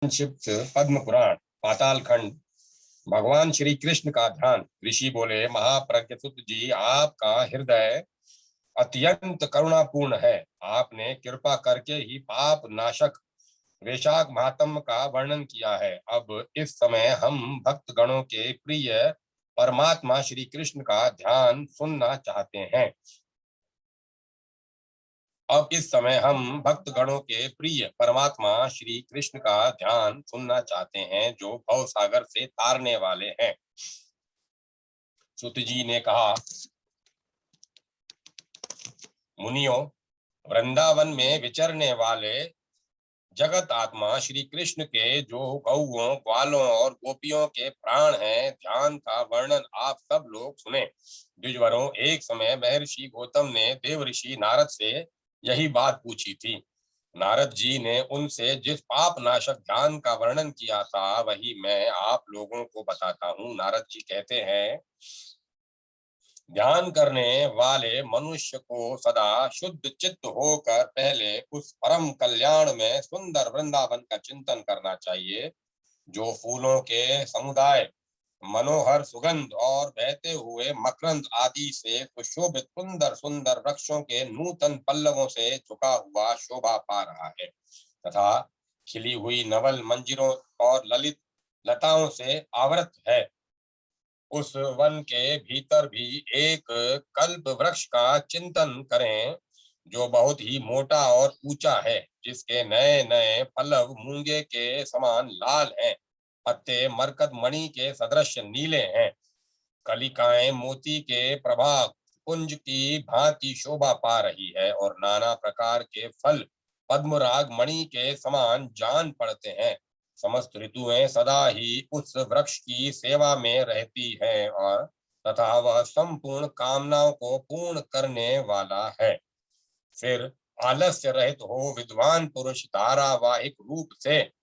संक्षिप्त पद्म पुराण पाताल खंड। भगवान श्री कृष्ण का ध्यान। ऋषि बोले, महाप्रज्ञ सुत जी, आपका हृदय अत्यंत करुणापूर्ण है। आपने कृपा करके ही पाप नाशक वैशाख महात्म का वर्णन किया है। अब इस समय हम भक्त गणों के प्रिय परमात्मा श्री कृष्ण का ध्यान सुनना चाहते हैं। अब इस समय हम भक्त गणों के प्रिय परमात्मा श्री कृष्ण का ध्यान सुनना चाहते हैं, जो भव सागर से तारने वाले हैं। सुत जी ने कहा, मुनियों, वृंदावन में विचरने वाले जगत आत्मा श्री कृष्ण के जो गौओं, ग्वालों और गोपियों के प्राण हैं, ध्यान का वर्णन आप सब लोग सुने। द्विजवरों, एक समय महर्षि गौतम ने देव ऋषि नारद से यही बात पूछी थी। नारद जी ने उनसे जिस पाप नाशक ध्यान का वर्णन किया था, वही मैं आप लोगों को बताता हूँ। नारद जी कहते हैं, ध्यान करने वाले मनुष्य को सदा शुद्ध चित्त होकर पहले उस परम कल्याण में सुंदर वृंदावन का चिंतन करना चाहिए, जो फूलों के समुदाय, मनोहर सुगंध और बहते हुए मकरंद आदि से सुशोभित सुंदर सुंदर वृक्षों के नूतन पल्लवों से झुका हुआ शोभा पा रहा है, तथा खिली हुई नवल मंजिरों और ललित लताओं से आवृत है। उस वन के भीतर भी एक कल्प वृक्ष का चिंतन करें, जो बहुत ही मोटा और ऊंचा है, जिसके नए नए पल्लव मूंगे के समान लाल हैं, पत्ते मरकत मणि के सदृश नीले हैं, कलिकाएं मोती के प्रभा कुंज की भांति शोभा पा रही है, और नाना प्रकार के फल पद्मराग मणि के समान जान पड़ते हैं। समस्त ऋतुएं सदा ही उस वृक्ष की सेवा में रहती हैं, और तथा वह संपूर्ण कामनाओं को पूर्ण करने वाला है। फिर आलस्य रहित हो विद्वान पुरुष धारावाहिक रूप से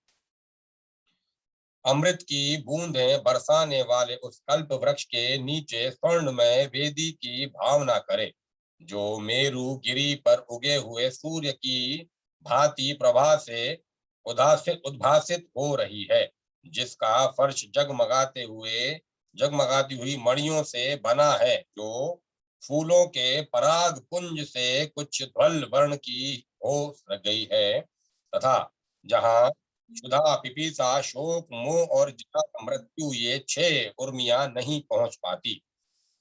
अमृत की बूंदें बरसाने वाले उस कल्प वृक्ष के नीचे स्वर्णमय वेदी की भावना करे, जो मेरु गिरी पर उगे हुए सूर्य की भांति प्रभा से उद्भासित हो रही है, जिसका फर्श जगमगाती हुई मणियों से बना है, जो फूलों के पराग पुंज से कुछ ध्वल वर्ण की हो गई है, तथा जहाँ क्षुधा, पिपीसा, शोक, मोह और जरा, मृत्यु, ये 6 उर्मियां नहीं पहुंच पाती,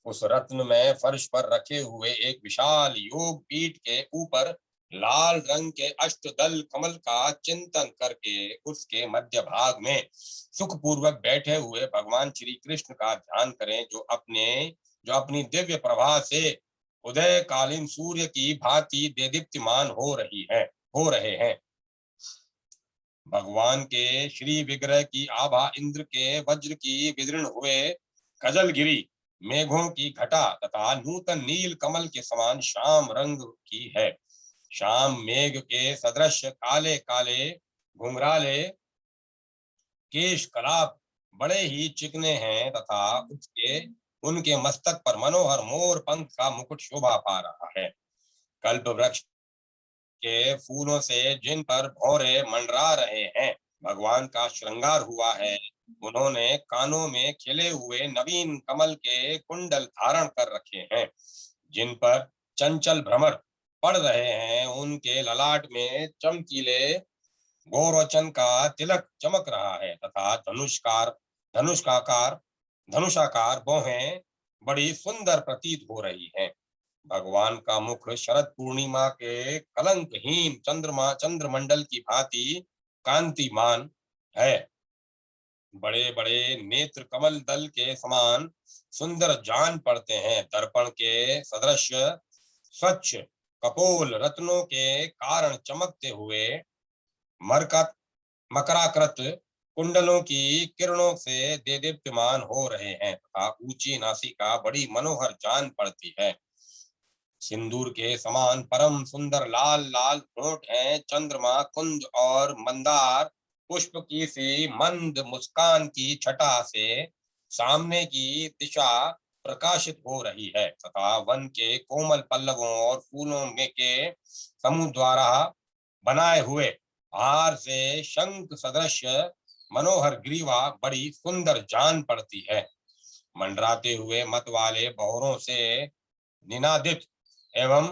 उस रत्न में फर्श पर रखे हुए एक विशाल योग पीठ के ऊपर लाल रंग के अष्टदल कमल का चिंतन करके उसके मध्य भाग में सुखपूर्वक बैठे हुए भगवान श्री कृष्ण का ध्यान करें, जो अपनी दिव्य प्रभा से उदयकालीन सूर्य की भांति देदीप्यमान हो रहे हैं। भगवान के श्री विग्रह की आभा इंद्र के वज्र की विदीर्ण हुए कजलगिरी मेघों की घटा तथा नूतन नील कमल के समान श्याम रंग की है। श्याम मेघ के सदृश काले काले घुंघराले केश कलाप बड़े ही चिकने हैं, तथा उनके मस्तक पर मनोहर मोर पंख का मुकुट शोभा पा रहा है। कल्प वृक्ष के फूलों से जिन पर भौरे मंडरा रहे हैं, भगवान का श्रृंगार हुआ है। उन्होंने कानों में खिले हुए नवीन कमल के कुंडल धारण कर रखे हैं, जिन पर चंचल भ्रमर पड़ रहे हैं। उनके ललाट में चमकीले गोरोचन का तिलक चमक रहा है, तथा धनुषाकार धनुषाकार भौहें बड़ी सुंदर प्रतीत हो रही हैं। भगवान का मुख शरद पूर्णिमा के कलंकहीन चंद्रमंडल की भांति कांतिमान है। बड़े बड़े नेत्र कमल दल के समान सुंदर जान पड़ते हैं। दर्पण के सदृश स्वच्छ कपोल रत्नों के कारण चमकते हुए मरकत मकराकृत कुंडलों की किरणों से देदीप्यमान हो रहे हैं, तथा ऊंची नासिका बड़ी मनोहर जान पड़ती है। सिंदूर के समान परम सुंदर लाल लाल होंठ हैं। चंद्रमा कुंज और मंदार पुष्प की सी मंद मुस्कान की छटा से सामने की दिशा प्रकाशित हो रही है, तथा वन के कोमल पल्लवों और फूलों में के समूह द्वारा बनाए हुए हार से शंख सदृश मनोहर ग्रीवा बड़ी सुंदर जान पड़ती है। मंडराते हुए मत वाले बहरों से निनादित एवं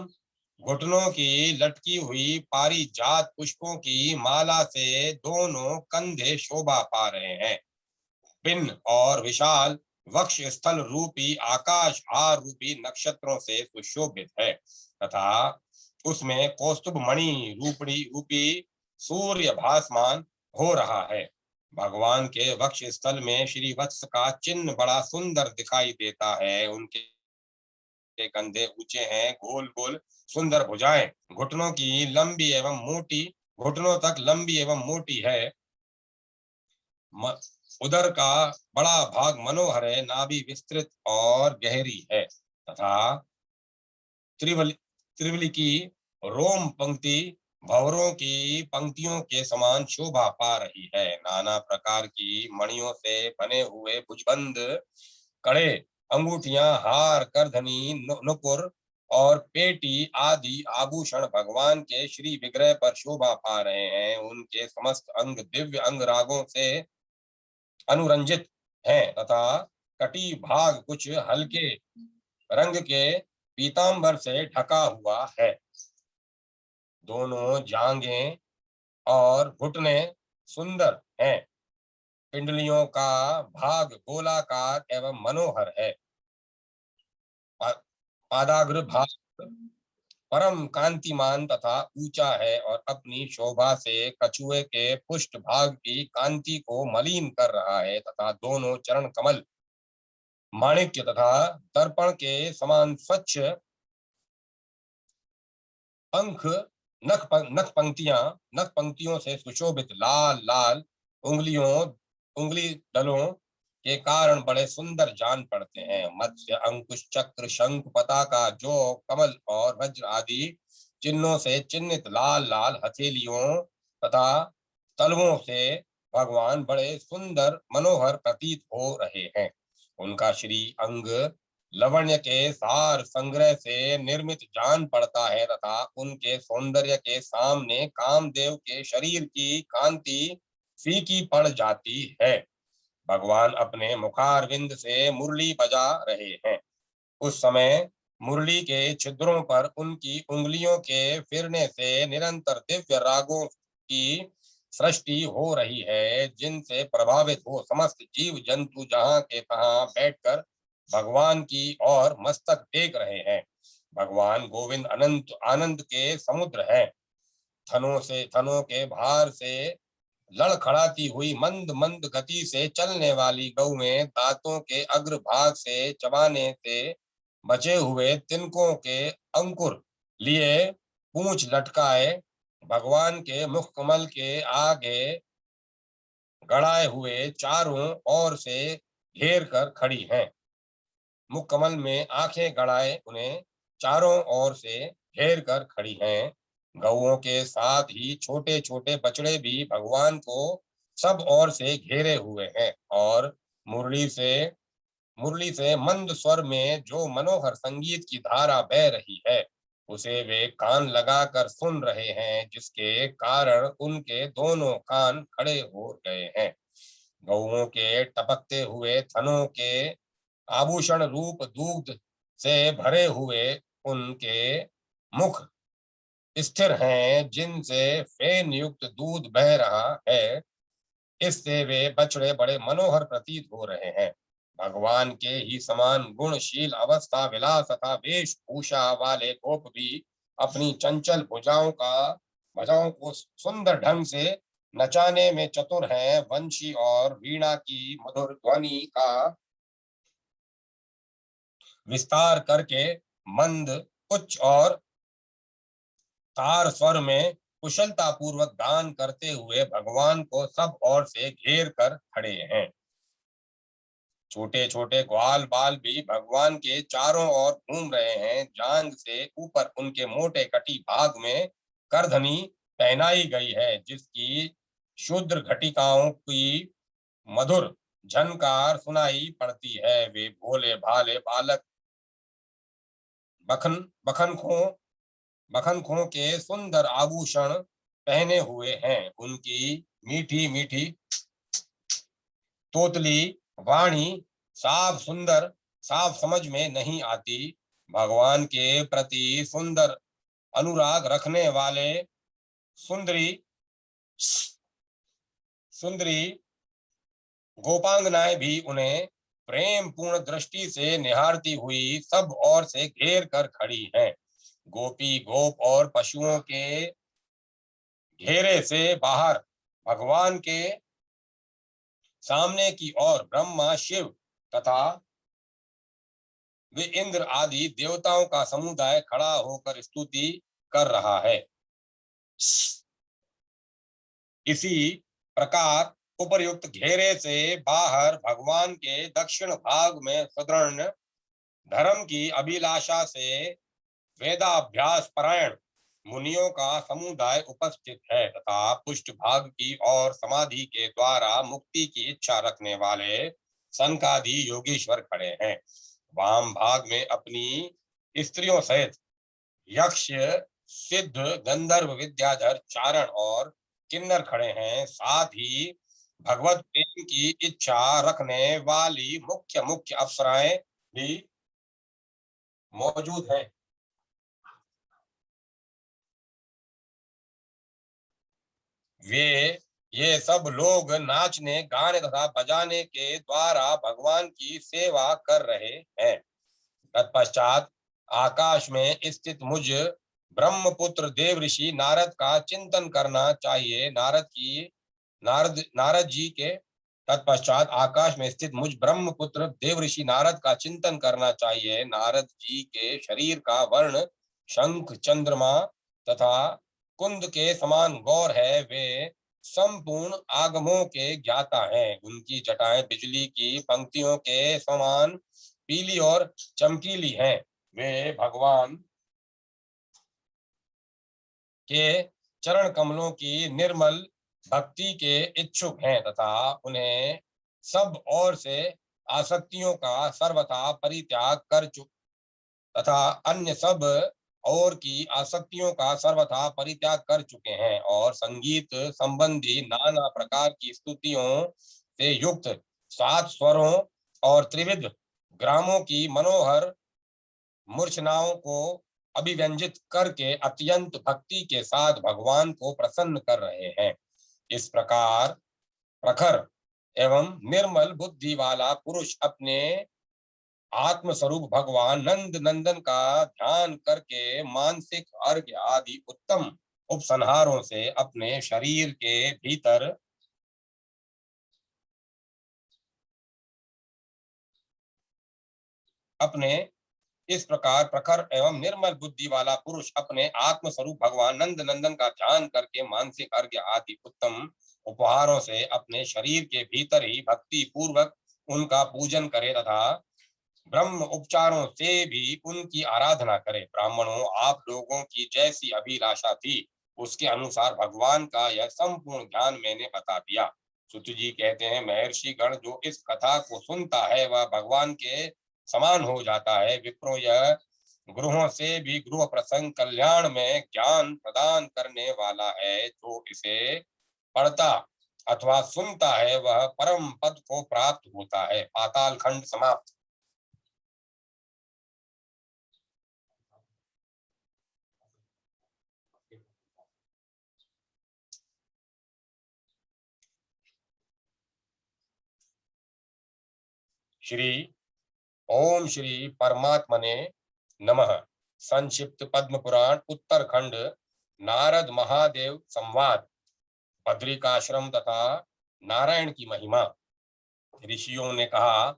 घुटनों की लटकी हुई पारिजात पुष्पों की माला से दोनों कंधे शोभा पा रहे हैं। पिन और विशाल वक्ष स्थल रूपी आकाश हार रूपी नक्षत्रों से सुशोभित है तथा उसमें कौस्तुभ मणि रूपणी रूपी सूर्य भासमान हो रहा है। भगवान के वक्ष स्थल में श्री वत्स का चिन्ह बड़ा सुंदर दिखाई देता है। उनके कंधे ऊंचे हैं, गोल गोल सुंदर भुजाएं, घुटनों की लंबी एवं मोटी घुटनों तक लंबी एवं मोटी है। उदर का बड़ा भाग मनोहर है, नाभि विस्तृत और गहरी है तथा त्रिवली की रोम पंक्ति भंवरों की पंक्तियों के समान शोभा पा रही है। नाना प्रकार की मणियों से बने हुए भुजबंद कड़े, अंगूठियां, हार, करधनी, नुपुर और पेटी आदि आभूषण भगवान के श्री विग्रह पर शोभा पा रहे हैं। उनके समस्त अंग दिव्य अंग रागों से अनुरंजित हैं तथा कटी भाग कुछ हल्के रंग के पीतांबर से ढका हुआ है। दोनों जांघें और घुटने सुंदर हैं। पिंडलियों का भाग गोलाकार एवं मनोहर है। पादाग्र भाग परम कांतिमान तथा ऊंचा है और अपनी शोभा से कछुए के पुष्ट भाग की कांति को मलिन कर रहा है तथा दोनों चरण कमल माणिक्य तथा दर्पण के समान स्वच्छ पंख नख पंक्तियों से सुशोभित लाल लाल उंगली दलों के कारण बड़े सुंदर जान पड़ते हैं। मत्स्य, अंकुश, चक्र, शंख, पताका, जो कमल और वज्र आदि चिन्हों से चिन्हित लाल लाल हथेलियों तथा तलवों से भगवान बड़े सुंदर मनोहर प्रतीत हो रहे हैं। उनका श्री अंग लवण्य के सार संग्रह से निर्मित जान पड़ता है तथा उनके सौंदर्य के सामने कामदेव के शरीर की कांति फीकी पड़ जाती है। भगवान अपने मुखारविंद से मुरली बजा रहे हैं। उस समय मुरली के छिद्रों पर उनकी उंगलियों के फिरने से निरंतर दिव्य रागों की सृष्टि हो रही है, जिनसे प्रभावित हो समस्त जीव जंतु जहां के तहां बैठकर भगवान की ओर मस्तक टेक रहे हैं। भगवान गोविंद अनंत आनंद के समुद्र है। थनों के भार से लड़खड़ाती हुई मंद मंद गति से चलने वाली गौएं दांतों के अग्रभाग से चबाने से बचे हुए तिनकों के अंकुर लिए पूंछ लटकाए भगवान के मुख कमल के आगे गड़ाए हुए चारों ओर से घेर कर खड़ी हैं। मुख कमल में आंखें गड़ाए उन्हें चारों ओर से घेर कर खड़ी हैं। गौओं के साथ ही छोटे छोटे बछड़े भी भगवान को सब ओर से घेरे हुए हैं और मुरली से मंद स्वर में जो मनोहर संगीत की धारा बह रही है उसे वे कान लगाकर सुन रहे हैं, जिसके कारण उनके दोनों कान खड़े हो गए हैं। गौओं के टपकते हुए थनों के आभूषण रूप दूध से भरे हुए उनके मुख स्थिर हैं, जिनसे फेन युक्त दूध बह रहा है। इससे वे बछड़े बड़े मनोहर प्रतीत हो रहे हैं। भगवान के ही समान गुणशील अवस्था विलास तथा वेशभूषा वाले गोप भी अपनी चंचल भुजाओं को सुंदर ढंग से नचाने में चतुर हैं। वंशी और वीणा की मधुर ध्वनि का विस्तार करके मंद उच्च और तार स्वर में कुशलता पूर्वक गान करते हुए भगवान को सब ओर से घेर कर खड़े हैं। छोटे छोटे ग्वाल बाल भी भगवान के चारों ओर घूम रहे हैं। जांग से ऊपर उनके मोटे कटी भाग में करधनी पहनाई गई है, जिसकी शुद्र घटिकाओं की मधुर झनकार सुनाई पड़ती है। वे भोले भाले बालक बखन बखनखों बखनखों के सुंदर आभूषण पहने हुए हैं। उनकी मीठी मीठी तोतली वाणी साफ सुंदर साफ समझ में नहीं आती। भगवान के प्रति सुंदर अनुराग रखने वाले सुंदरी सुंदरी गोपांगनाएं भी उन्हें प्रेम पूर्ण दृष्टि से निहारती हुई सब ओर से घेर कर खड़ी हैं। गोपी गोप और पशुओं के घेरे से बाहर भगवान के सामने की ओर ब्रह्मा शिव तथा वे इंद्र आदि देवताओं का समुदाय खड़ा होकर स्तुति कर रहा है। इसी प्रकार उपर्युक्त घेरे से बाहर भगवान के दक्षिण भाग में सुदृढ़ धर्म की अभिलाषा से वेदाभ्यास परायण मुनियों का समुदाय उपस्थित है तथा पुष्ट भाग की और समाधि के द्वारा मुक्ति की इच्छा रखने वाले सनकादि योगीश्वर खड़े हैं। वाम भाग में अपनी स्त्रियों सहित यक्ष सिद्ध गंधर्व विद्याधर चारण और किन्नर खड़े हैं। साथ ही भगवत प्रेम की इच्छा रखने वाली मुख्य मुख्य अप्सराएं भी मौजूद हैं। वे ये सब लोग नाचने गाने तथा बजाने के द्वारा भगवान की सेवा कर रहे हैं। तत्पश्चात आकाश में स्थित मुझ ब्रह्मपुत्र देव ऋषि नारद का चिंतन करना चाहिए। नारद जी के तत्पश्चात आकाश में स्थित मुझ ब्रह्मपुत्र देव ऋषि नारद का चिंतन करना चाहिए। नारद जी के शरीर का वर्ण शंख चंद्रमा तथा कुंद के समान गौर है। वे संपूर्ण आगमों के ज्ञाता हैं। उनकी जटाएं बिजली की पंक्तियों के समान पीली और चमकीली हैं। वे भगवान के चरण कमलों की निर्मल भक्ति के इच्छुक हैं तथा उन्हें सब ओर से आसक्तियों का सर्वथा परित्याग कर तथा अन्य सब और की आसक्तियों का सर्वथा परित्याग कर चुके हैं और संगीत संबंधी नाना प्रकार की स्तुतियों से युक्त 7 स्वरों और त्रिविध ग्रामों की मनोहर मूर्छनाओं को अभिव्यंजित करके अत्यंत भक्ति के साथ भगवान को प्रसन्न कर रहे हैं। इस प्रकार प्रखर एवं निर्मल बुद्धि वाला पुरुष अपने आत्म स्वरूप भगवान नंद नंदन का ध्यान करके मानसिक अर्घ्य आदि उत्तम उपसंहारों से अपने शरीर के भीतर अपने इस प्रकार प्रखर एवं निर्मल बुद्धि वाला पुरुष अपने आत्म स्वरूप भगवान नंद नंदन का ध्यान करके मानसिक अर्घ्य आदि उत्तम उपहारों से अपने शरीर के भीतर ही भक्ति पूर्वक उनका पूजन करे तथा ब्रह्म उपचारों से भी उनकी आराधना करे। ब्राह्मणों, आप लोगों की जैसी अभिलाषा थी उसके अनुसार भगवान का यह संपूर्ण ज्ञान मैंने बता दिया। सुत जी कहते हैं, महर्षि गण जो इस कथा को सुनता है वह भगवान के समान हो जाता है। विप्रो, यह गुरुओं से भी गृह प्रसंग कल्याण में ज्ञान प्रदान करने वाला है। जो इसे पढ़ता अथवा सुनता है वह परम पद को प्राप्त होता है। पाताल खंड समाप्त। श्री ओम श्री परमात्मने नमः। संक्षिप्त पद्म पुराण उत्तरखंड नारद महादेव संवाद। बद्रिकाश्रम तथा नारायण की महिमा। ऋषियों ने कहा,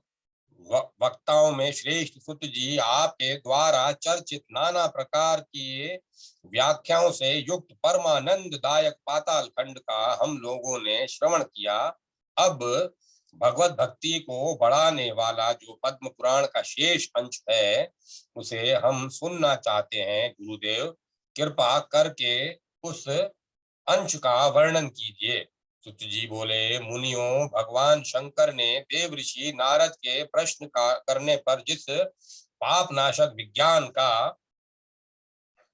वक्ताओं में श्रेष्ठ सुत जी, आपके द्वारा चर्चित नाना प्रकार की व्याख्याओं से युक्त परमानंद दायक पाताल खंड का हम लोगों ने श्रवण किया। अब भगवत भक्ति को बढ़ाने वाला जो पद्म पुराण का शेष अंश है उसे हम सुनना चाहते हैं। गुरुदेव, कृपा करके उस अंश का वर्णन कीजिए। सुत जी बोले, मुनियों, भगवान शंकर ने देव ऋषि नारद के प्रश्न का करने पर जिस पाप नाशक विज्ञान का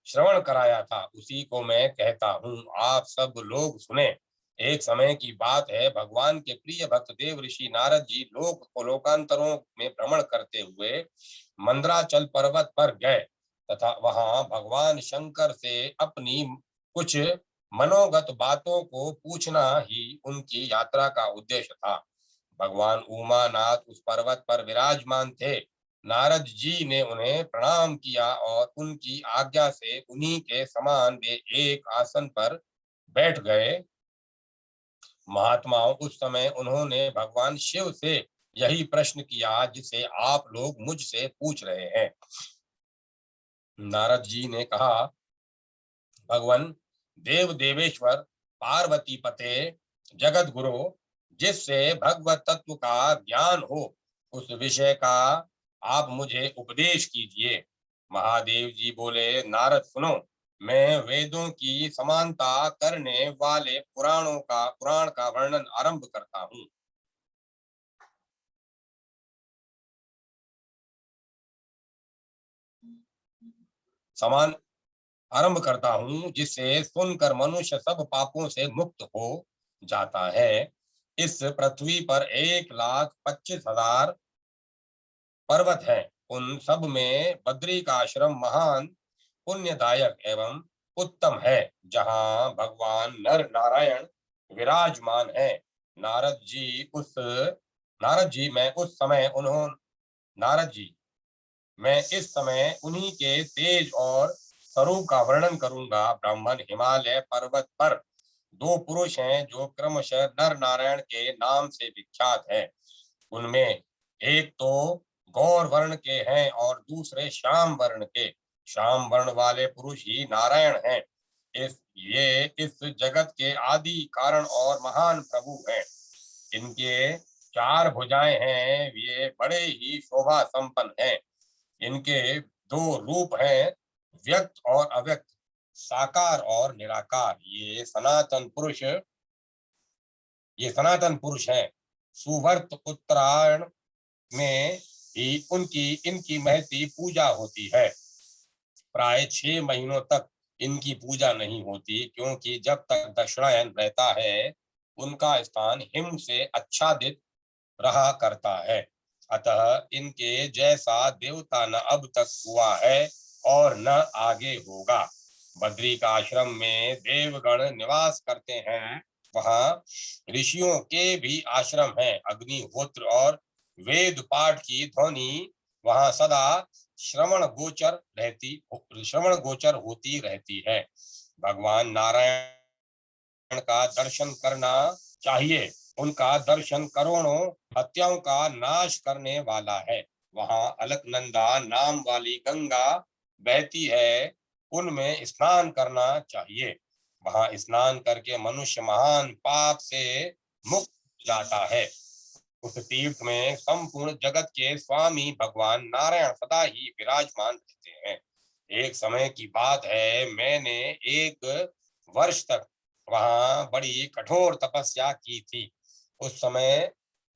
श्रवण कराया था उसी को मैं कहता हूँ, आप सब लोग सुने। एक समय की बात है, भगवान के प्रिय भक्त देव ऋषि नारद जी लोकांतरों में भ्रमण करते हुए मंदराचल पर्वत पर गए तथा वहां भगवान शंकर से अपनी कुछ मनोगत बातों को पूछना ही उनकी यात्रा का उद्देश्य था। भगवान उमानाथ उस पर्वत पर विराजमान थे। नारद जी ने उन्हें प्रणाम किया और उनकी आज्ञा से उन्हीं के समान वे एक आसन पर बैठ गए। महात्माओं, उस समय उन्होंने भगवान शिव से यही प्रश्न किया जिसे आप लोग मुझसे पूछ रहे हैं। नारद जी ने कहा, भगवान देव देवेश्वर पार्वती पते जगत गुरु, जिससे भगवत तत्व का ज्ञान हो उस विषय का आप मुझे उपदेश कीजिए। महादेव जी बोले, नारद सुनो, मैं वेदों की समानता करने वाले पुराण का वर्णन आरंभ करता हूँ। समान आरंभ करता हूँ जिससे सुनकर मनुष्य सब पापों से मुक्त हो जाता है। इस पृथ्वी पर 1,25,000 पर्वत हैं। उन सब में बद्री का आश्रम महान पुण्यदायक एवं उत्तम है, जहाँ भगवान नर नारायण विराजमान है। नारद जी उस नारद जी मैं उस समय उन्होंने नारद जी मैं इस समय उन्हीं के तेज और स्वरूप का वर्णन करूंगा। ब्राह्मण हिमालय पर्वत पर दो पुरुष हैं जो क्रमशः नर नारायण के नाम से विख्यात हैं। उनमें एक तो गौर वर्ण के हैं और दूसरे श्याम वर्ण के। श्याम वर्ण वाले पुरुष ही नारायण हैं। इस जगत के आदि कारण और महान प्रभु हैं। इनके चार भुजाएं हैं, ये बड़े ही शोभा संपन्न हैं। इनके दो रूप हैं, व्यक्त और अव्यक्त, साकार और निराकार। ये सनातन पुरुष हैं। सुवर्त उत्तरायण में ही उनकी इनकी महती पूजा होती है। प्राय 6 महीनों तक इनकी पूजा नहीं होती, क्योंकि जब तक दक्षिणायन रहता है उनका स्थान हिम से आच्छादित रहा करता है। अतः इनके जैसा देवता न अब तक हुआ है और न आगे होगा। बद्री का आश्रम में देवगण निवास करते हैं। वहां ऋषियों के भी आश्रम हैं। अग्निहोत्र और वेद पाठ की ध्वनि वहां सदा श्रवण गोचर होती रहती है। भगवान नारायण का दर्शन करना चाहिए। उनका दर्शन करोड़ों हत्याओं का नाश करने वाला है। वहां अलकनंदा नाम वाली गंगा बहती है, उनमें स्नान करना चाहिए। वहां स्नान करके मनुष्य महान पाप से मुक्त जाता है। उस तीर्थ में संपूर्ण जगत के स्वामी भगवान नारायण सदा ही विराजमान रहते हैं। एक समय की बात है, मैंने 1 वर्ष तक वहां बड़ी कठोर तपस्या की थी। उस समय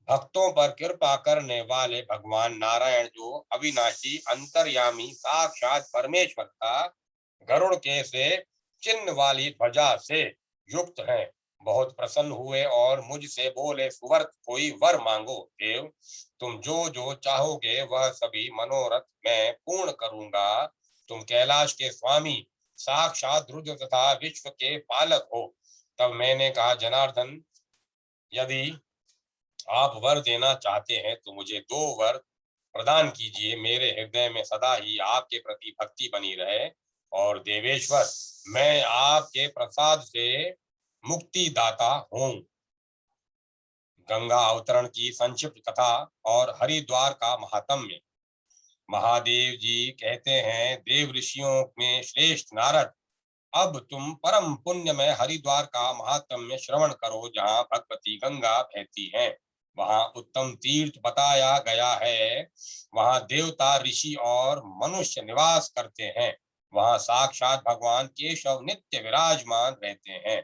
भक्तों पर कृपा करने वाले भगवान नारायण, जो अविनाशी अंतर्यामी साक्षात परमेश्वर का गरुड़ के से चिन्ह वाली ध्वजा से युक्त हैं, बहुत प्रसन्न हुए और मुझसे बोले, सुवर्त कोई वर मांगो। देव, तुम जो जो चाहोगे वह सभी मनोरथ मैं पूर्ण करूंगा। तुम कैलाश के स्वामी साक्षात रुद्र तथा विश्व के पालक हो। तब मैंने कहा, जनार्दन, यदि आप वर देना चाहते हैं तो मुझे 2 वर प्रदान कीजिए। मेरे हृदय में सदा ही आपके प्रति भक्ति बनी रहे। और देवेश्वर, मैं आपके प्रसाद से मुक्ति दाता हूँ। गंगा अवतरण की संक्षिप्त कथा और हरिद्वार का महात्म्य। महादेव जी कहते हैं, देव ऋषियों में श्रेष्ठ नारद, अब तुम परम पुण्य में हरिद्वार का महात्म्य श्रवण करो, जहाँ भगवती गंगा बहती है। वहाँ उत्तम तीर्थ बताया गया है। वहाँ देवता, ऋषि और मनुष्य निवास करते हैं। वहाँ साक्षात भगवान केशव नित्य विराजमान रहते हैं।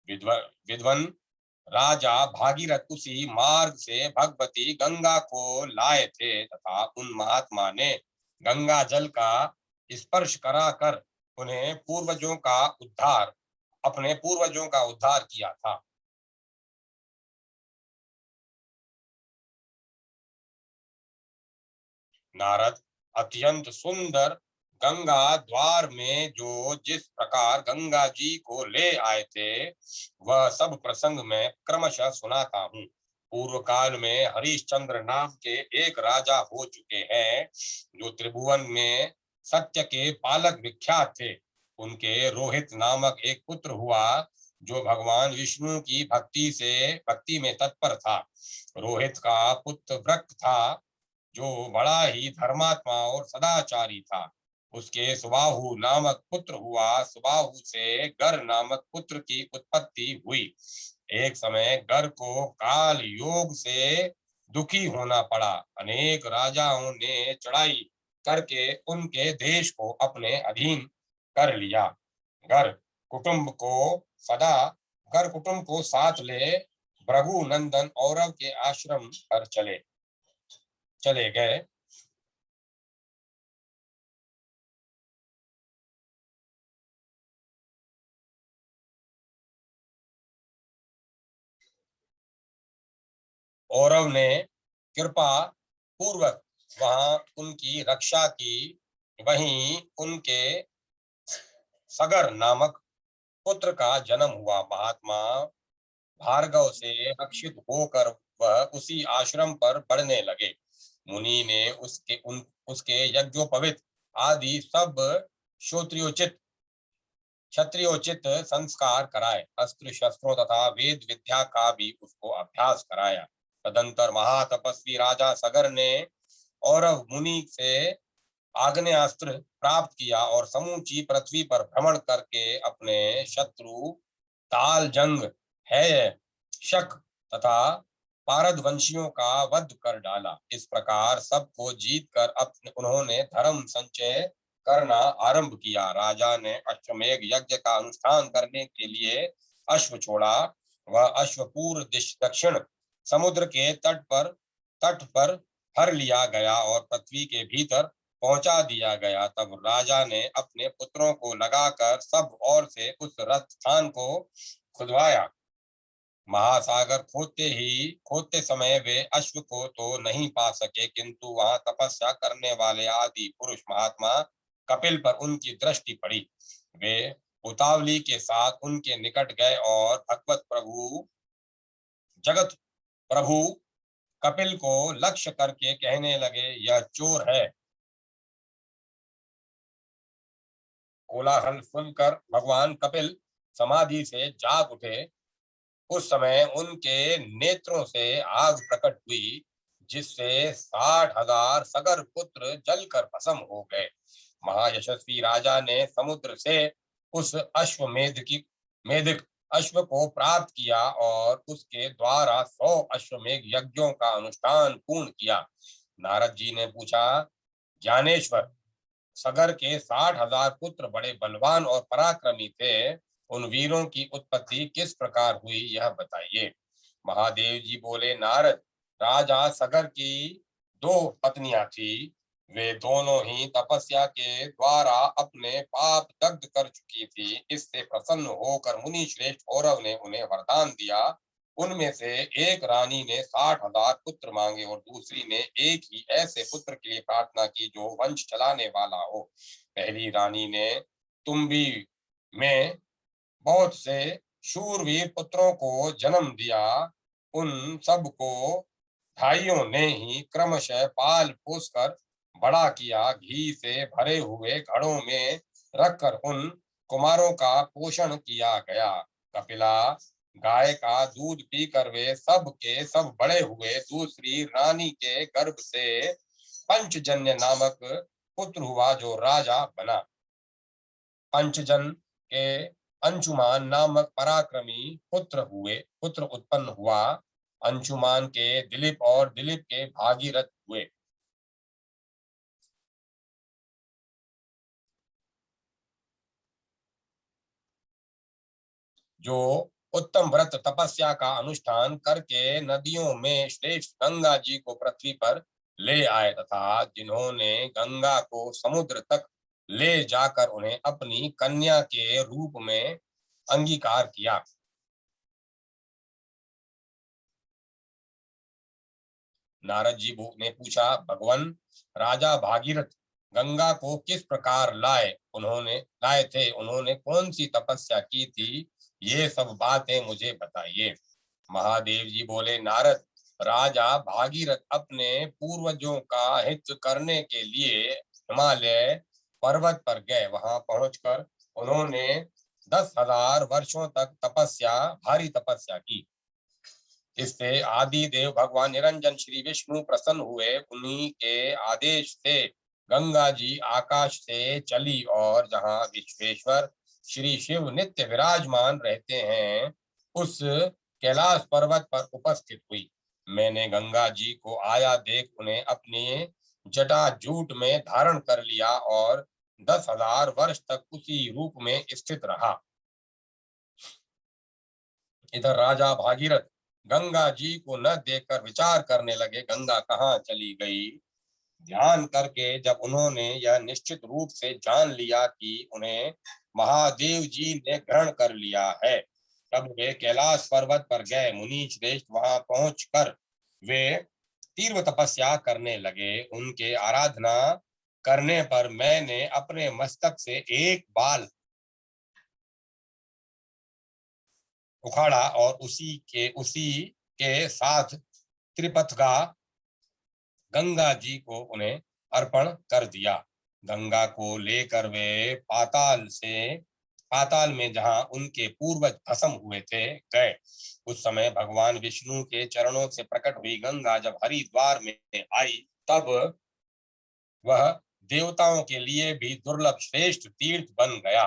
विद्वन राजा भागीरथ उसी मार्ग से भगवती गंगा को लाए थे तथा उन महात्मा ने गंगा जल का स्पर्श कराकर उन्हें पूर्वजों का उद्धार अपने पूर्वजों का उद्धार किया था। नारद अत्यंत सुंदर गंगा द्वार में जो जिस प्रकार गंगा जी को ले आए थे, वह सब प्रसंग में क्रमशः सुनाता हूँ। पूर्व काल में हरिश्चंद्र नाम के एक राजा हो चुके हैं, जो त्रिभुवन में सत्य के पालक विख्यात थे। उनके रोहित नामक एक पुत्र हुआ, जो भगवान विष्णु की भक्ति में तत्पर था। रोहित का पुत्र वृक था, जो बड़ा ही धर्मात्मा और सदाचारी था। उसके सुबाहु नामक पुत्र हुआ। सुबाहु से गर नामक पुत्र की उत्पत्ति हुई। एक समय गर को काल योग से दुखी होना पड़ा। अनेक राजाओं ने चढ़ाई करके उनके देश को अपने अधीन कर लिया। गर कुटुंब को सदा गर कुटुंब को साथ ले भृगु नंदन औरव के आश्रम पर चले गए। औरव ने कृपा पूर्वक वहां उनकी रक्षा की। वहीं उनके सगर नामक पुत्र का जन्म हुआ। महात्मा भार्गव से रक्षित होकर वह उसी आश्रम पर बढ़ने लगे। मुनि ने उसके यज्ञोपवीत आदि सब श्रोत्रियोचित क्षत्रियोचित संस्कार कराए। अस्त्र शस्त्रों तथा वेद विद्या का भी उसको अभ्यास कराया। तदंतर महातपस्वी राजा सगर ने औरव मुनि से आग्नेयास्त्र प्राप्त किया और समूची पृथ्वी पर भ्रमण करके अपने शत्रु ताल जंग है शक तथा पारद वंशियों का वध कर डाला। इस प्रकार सबको जीत कर अपने उन्होंने धर्म संचय करना आरंभ किया। राजा ने अश्वमेघ यज्ञ का अनुष्ठान करने के लिए अश्व छोड़ा। वह अश्व पूर्व दक्षिण समुद्र के तट पर हर लिया गया और पृथ्वी के भीतर पहुंचा दिया गया। तब राजा ने अपने पुत्रों को लगाकर सब ओर से उस रथ स्थान को खुदवाया। महासागर खोदते समय वे अश्व को तो नहीं पा सके, किंतु वहां तपस्या करने वाले आदि पुरुष महात्मा कपिल पर उनकी दृष्टि पड़ी। वे उतावली के साथ उनके निकट गए और जगत प्रभु कपिल को लक्ष्य करके कहने लगे, यह चोर है। कोलाहल सुनकर भगवान कपिल समाधि से जाग उठे। उस समय उनके नेत्रों से आग प्रकट हुई, जिससे 60,000 सगर पुत्र जलकर भस्म हो गए। महायशस्वी राजा ने समुद्र से उस मेधिक अश्व को प्राप्त किया और उसके द्वारा 100 अश्वमेघ यज्ञों का अनुष्ठान पूर्ण किया। नारद जी ने पूछा, ज्ञानेश्वर, सगर के 60,000 पुत्र बड़े बलवान और पराक्रमी थे। उन वीरों की उत्पत्ति किस प्रकार हुई, यह बताइए। महादेव जी बोले, नारद, राजा सगर की 2 पत्नियां थी। वे दोनों ही तपस्या के द्वारा अपने पाप दग्ध कर चुकी थी। इससे प्रसन्न होकर मुनि श्रेष्ठ औरव ने उन्हें वरदान दिया। उनमें से एक रानी ने 60,000 पुत्र मांगे और दूसरी ने एक ही ऐसे पुत्र के लिए प्रार्थना की जो वंश चलाने वाला हो। पहली रानी ने तुम्बी में बहुत से शूरवीर पुत्रों को जन्म दिया। उन सब को भाइयों ने ही क्रमशः पाल पोस कर बड़ा किया। घी से भरे हुए घड़ों में रखकर उन कुमारों का पोषण किया गया। कपिला गाय का दूध पीकर वे सब के सब बड़े हुए। दूसरी रानी के गर्भ से पंचजन्य नामक पुत्र हुआ, जो राजा बना। पंचजन के अंशुमान नामक पराक्रमी पुत्र उत्पन्न हुआ। अंशुमान के दिलीप और दिलीप के भागीरथ हुए। जो उत्तम व्रत तपस्या का अनुष्ठान करके नदियों में श्रेष्ठ गंगा जी को पृथ्वी पर ले आए तथा जिन्होंने गंगा को समुद्र तक ले जाकर उन्हें अपनी कन्या के रूप में अंगीकार किया। नारद जी ने पूछा, भगवान, राजा भागीरथ गंगा को किस प्रकार लाए थे, उन्होंने कौन सी तपस्या की थी, ये सब बातें मुझे बताइए। महादेव जी बोले, नारद, राजा भागीरथ अपने पूर्वजों का हित करने के लिए हिमालय पर्वत पर गए। वहां पहुंचकर उन्होंने 10,000 वर्षों तक भारी तपस्या की। इससे आदि देव भगवान निरंजन श्री विष्णु प्रसन्न हुए। उन्हीं के आदेश से गंगा जी आकाश से चली और जहाँ विश्वेश्वर श्री शिव नित्य विराजमान रहते हैं, उस कैलाश पर्वत पर उपस्थित हुई। मैंने गंगा जी को आया देख उन्हें अपनी जटा जूट में धारण कर लिया और 10,000 वर्ष तक उसी रूप में स्थित रहा। इधर राजा भागीरथ गंगा जी को न देखकर विचार करने लगे, गंगा कहाँ चली गई। ध्यान करके जब उन्होंने यह निश्चित रूप से जान लिया कि उन्हें महादेव जी ने ग्रहण कर लिया है, तब वे कैलाश पर्वत पर गए। मुनि श्रेष्ठ वहां पहुंचकर वे तीव्र तपस्या करने लगे। उनके आराधना करने पर मैंने अपने मस्तक से एक बाल उखाड़ा और उसी के साथ त्रिपथगा गंगा जी को उन्हें अर्पण कर दिया। गंगा को लेकर वे पाताल में जहां उनके पूर्वज भस्म हुए थे गए। उस समय भगवान विष्णु के चरणों से प्रकट हुई गंगा जब हरिद्वार में आई, तब वह देवताओं के लिए भी दुर्लभ श्रेष्ठ तीर्थ बन गया।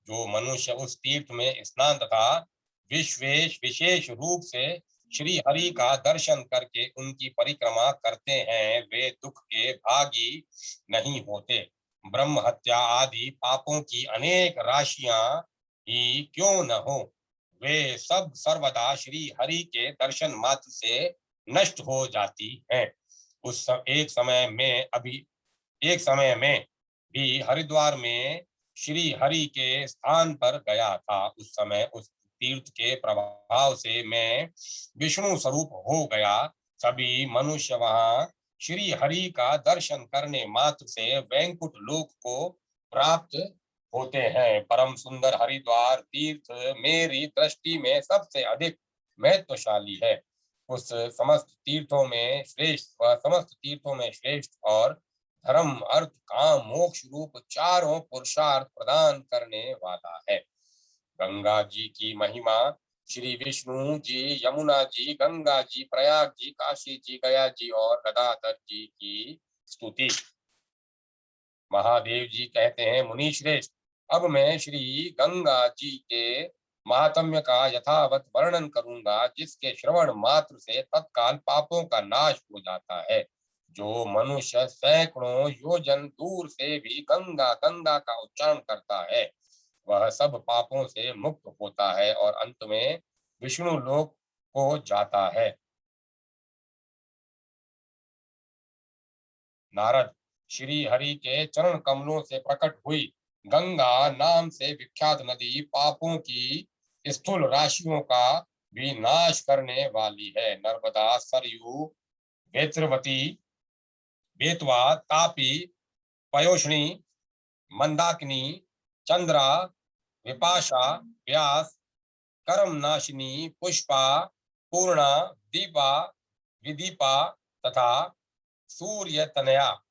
जो मनुष्य उस तीर्थ में स्नान तथा विशेष रूप से श्री हरि का दर्शन करके उनकी परिक्रमा करते हैं, वे दुख के भागी नहीं होते। ब्रह्म हत्या आदि पापों की अनेक राशियां ही क्यों न हो, वे सब सर्वदा श्री हरि के दर्शन मात्र से नष्ट हो जाती हैं। एक समय में भी हरिद्वार में श्री हरि के स्थान पर गया था। उस समय उस तीर्थ के प्रभाव से मैं विष्णु स्वरूप हो गया। सभी मनुष्य वहां श्री हरि का दर्शन करने मात्र से वैकुंठ लोक को प्राप्त होते हैं। परम सुंदर हरिद्वार तीर्थ मेरी दृष्टि में सबसे अधिक महत्वशाली है। उस समस्त तीर्थों में श्रेष्ठ और धर्म अर्थ काम मोक्ष रूप चारों पुरुषार्थ प्रदान करने वाला है। गंगा जी की महिमा श्री विष्णु जी, यमुना जी, गंगा जी, प्रयाग जी, काशी जी, गया जी और गदाधर जी की स्तुति। महादेव जी कहते हैं, मुनि श्रेष्ठ, अब मैं श्री गंगा जी के महात्म्य का यथावत वर्णन करूंगा, जिसके श्रवण मात्र से तत्काल पापों का नाश हो जाता है। जो मनुष्य सैकड़ों योजन दूर से भी गंगा गंगा का उच्चारण करता है, वह सब पापों से मुक्त होता है और अंत में विष्णु लोक को जाता है। नारद, श्री हरि के चरण कमलों से प्रकट हुई गंगा नाम से विख्यात नदी पापों की स्थूल राशियों का भी नाश करने वाली है। नर्मदा, सरयू, वेत्रवती, बेतवा, तापी, पयोष्णी, मंदाकिनी, चंद्रा, विपाशा, व्यास, कर्मनाशिनी, पुष्पा, पूर्णा, दीपा, विदीपा तथा सूर्य तनया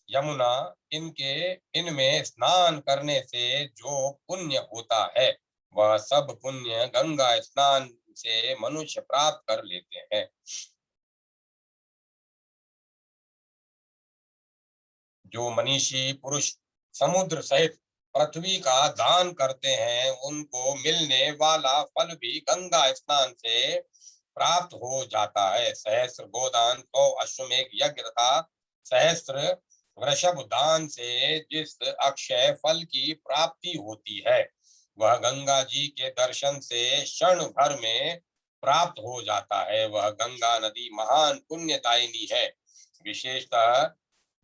यमुना, इनमें स्नान करने से जो पुण्य होता है, वह सब पुण्य गंगा स्नान से मनुष्य प्राप्त कर लेते हैं। जो मनीषी पुरुष समुद्र सहित पृथ्वी का दान करते हैं, उनको मिलने वाला फल भी गंगा स्नान से प्राप्त हो जाता है। सहस्त्र गोदान, 100 अश्वमेघ यज्ञ तथा सहस्त्र वृषभ दान से जिस अक्षय फल की प्राप्ति होती है, वह गंगा जी के दर्शन से क्षण भर में प्राप्त हो जाता है। वह गंगा नदी महान पुण्यदायिनी है। विशेषतः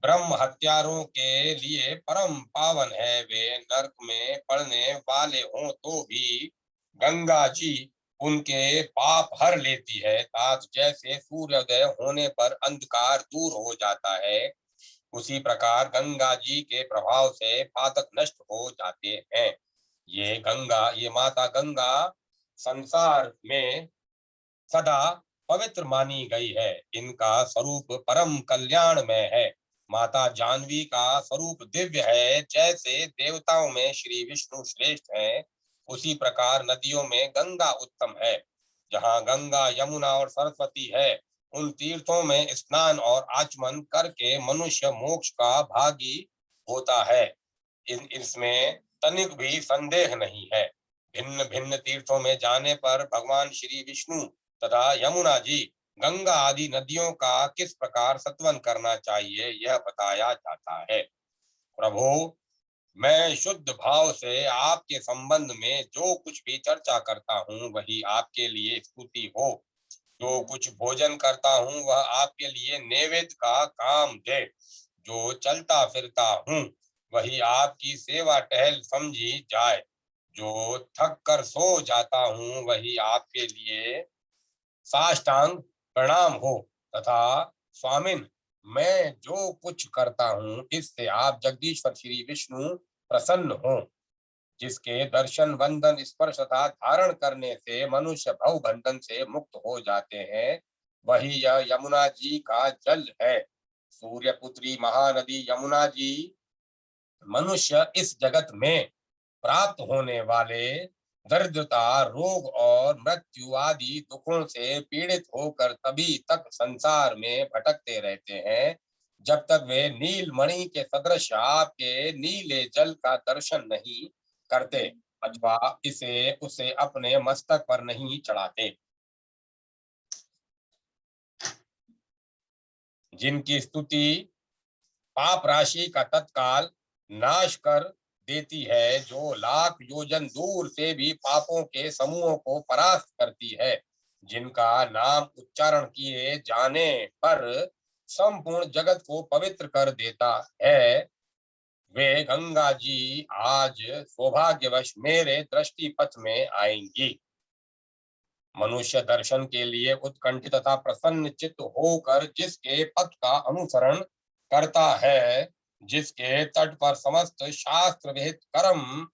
ब्रह्म हत्यारों के लिए परम पावन है। वे नरक में पड़ने वाले हों तो भी गंगा जी उनके पाप हर लेती है। आज जैसे सूर्योदय होने पर अंधकार दूर हो जाता है, उसी प्रकार गंगा जी के प्रभाव से पातक नष्ट हो जाते हैं। ये माता गंगा संसार में सदा पवित्र मानी गई है। इनका स्वरूप परम कल्याणमय है। माता जानवी का स्वरूप दिव्य है। जैसे देवताओं में श्री विष्णु श्रेष्ठ हैं, उसी प्रकार नदियों में गंगा उत्तम है। जहाँ गंगा, यमुना और सरस्वती है, उन तीर्थों में स्नान और आचमन करके मनुष्य मोक्ष का भागी होता है। इसमें तनिक भी संदेह नहीं है। भिन्न भिन्न तीर्थों में जाने पर भगवान श्री विष्णु तथा यमुना जी, गंगा आदि नदियों का किस प्रकार सत्वन करना चाहिए, यह बताया जाता है। प्रभु, मैं शुद्ध भाव से आपके संबंध में जो कुछ भी चर्चा करता हूँ, वही आपके लिए स्तुति हो। जो कुछ भोजन करता हूँ, वह आपके लिए नैवेद्य का काम दे। जो चलता फिरता हूँ, वही आपकी सेवा टहल समझी जाए। जो थक कर सो जाता हूँ, वही आपके लिए साष्टांग प्रणाम हो। तथा स्वामिन, मैं जो कुछ करता हूँ, इससे आप जगदीश्वर श्री विष्णु प्रसन्न हो। जिसके दर्शन, वंदन, स्पर्श तथा धारण करने से मनुष्य भव बंधन से मुक्त हो जाते हैं, वही यह यमुना जी का जल है। सूर्य पुत्री महानदी यमुना जी मनुष्य इस जगत में प्राप्त होने वाले दरिद्रता, रोग और मृत्यु आदि दुखों से पीड़ित होकर तभी तक संसार में भटकते रहते हैं, जब तक वे नीलमणि के सदृश आपके नीले जल का दर्शन नहीं करते अथवा इसे उसे अपने मस्तक पर नहीं चढ़ाते। जिनकी स्तुति पाप राशि का तत्काल नाश कर देती है, जो लाख योजन दूर से भी पापों के समूहों को परास्त करती है, जिनका नाम उच्चारण किए जाने पर संपूर्ण जगत को पवित्र कर देता है, वे गंगा जी आज सौभाग्यवश मेरे दृष्टि पथ में आएंगी। मनुष्य दर्शन के लिए उत्कंठित तथा प्रसन्न चित्त होकर जिसके पथ का अनुसरण करता है, जिसके तट पर समस्त शास्त्र विहित कर्म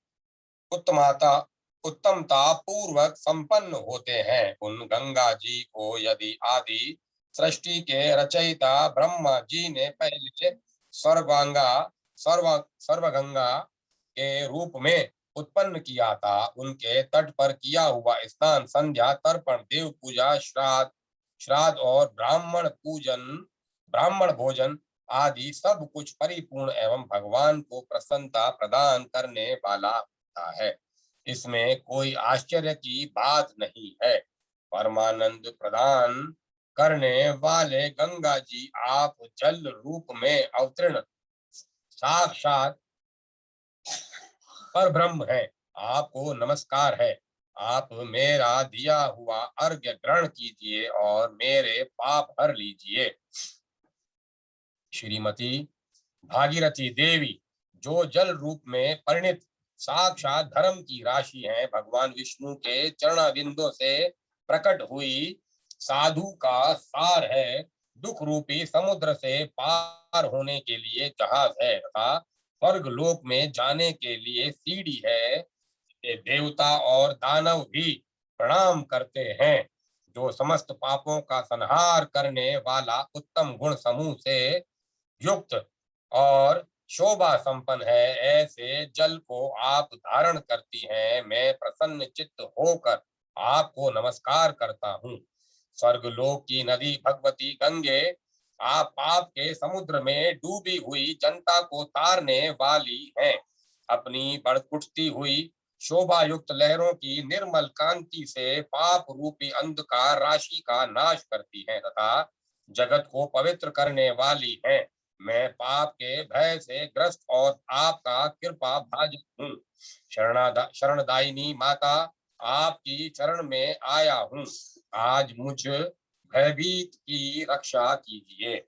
उत्तमता उत्तमता पूर्वक संपन्न होते हैं, उन गंगा जी को यदि आदि सृष्टि के रचयिता ब्रह्मा जी ने पहले सर्वांगा सर्व सर्वगंगा के रूप में उत्पन्न किया था, उनके तट पर किया हुआ स्नान, संध्या, तर्पण, देव पूजा, श्राद्ध और ब्राह्मण भोजन आदि सब कुछ परिपूर्ण एवं भगवान को प्रसन्नता प्रदान करने वाला होता है। इसमें कोई आश्चर्य की बात नहीं है। परमानंद प्रदान करने वाले गंगा जी आप जल रूप में अवतीर्ण साक्षात पर ब्रह्म है। आपको नमस्कार है। आप मेरा दिया हुआ अर्घ्य ग्रहण कीजिए और मेरे पाप हर लीजिए। श्रीमती भागीरथी देवी, जो जल रूप में परिणित साक्षात धर्म की राशि है, भगवान विष्णु के चरण बिंदु से प्रकट हुई साधु का सार है, दुख रूपी समुद्र से पार होने के लिए जहाज है तथा स्वर्ग लोक में जाने के लिए सीढ़ी है। देवता और दानव भी प्रणाम करते हैं। जो समस्त पापों का संहार करने वाला उत्तम गुण समूह से युक्त और शोभा संपन्न है, ऐसे जल को आप धारण करती हैं। मैं प्रसन्न चित्त होकर आपको नमस्कार करता हूँ। स्वर्गलोक की नदी भगवती गंगे, आप पाप के समुद्र में डूबी हुई जनता को तारने वाली हैं। अपनी बढ़ हुई शोभा युक्त लहरों की निर्मल कांति से पाप रूपी अंधकार राशि का नाश करती हैं तथा जगत को पवित्र करने वाली हैं। मैं पाप के भय से ग्रस्त और आपका कृपा भाजक हूँ। शरणदायिनी माता, आपकी चरण में आया हूँ। आज मुझ भयभीत की रक्षा कीजिए।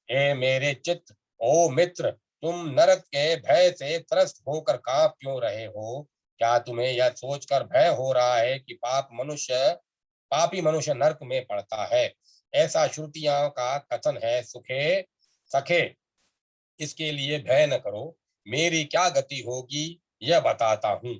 हे मेरे चित्त ओ मित्र, तुम नरक के भय से त्रस्त होकर कांप क्यों रहे हो? क्या तुम्हें यह सोचकर भय हो रहा है कि पापी मनुष्य नरक में पड़ता है? ऐसा श्रुतियों का कथन है। सुखे सखे, इसके लिए भय न करो। मेरी क्या गति होगी यह बताता हूँ।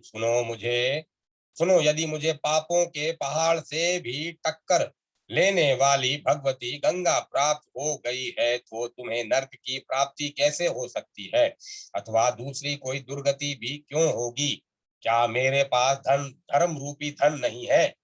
सुनो, यदि मुझे पापों के पहाड़ से भी टक्कर लेने वाली भगवती गंगा प्राप्त हो गई है, तो तुम्हें नर्क की प्राप्ति कैसे हो सकती है? अथवा दूसरी कोई दुर्गति भी क्यों होगी? क्या मेरे पास धर्म रूपी धन नहीं है?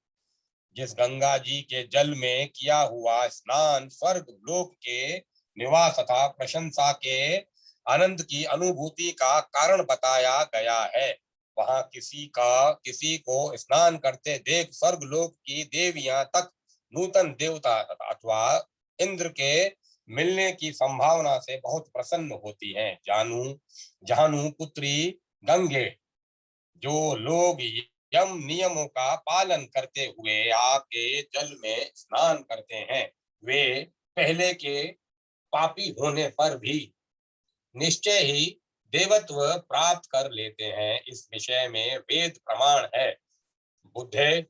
जिस गंगा जी के जल में किया हुआ स्नान स्वर्ग लोक के निवास तथा प्रशंसा के आनंद की अनुभूति का कारण बताया गया है, वहां किसी को स्नान करते देख स्वर्ग लोक की देवियां तक नूतन देवता अथवा इंद्र के मिलने की संभावना से बहुत प्रसन्न होती हैं। जानू पुत्री गंगे, जो लोग यम नियमों का पालन करते हुए आके जल में स्नान करते हैं, वे पहले के पापी होने पर भी निश्चय ही देवत्व प्राप्त कर लेते हैं। इस विषय में वेद प्रमाण है। बुद्धे,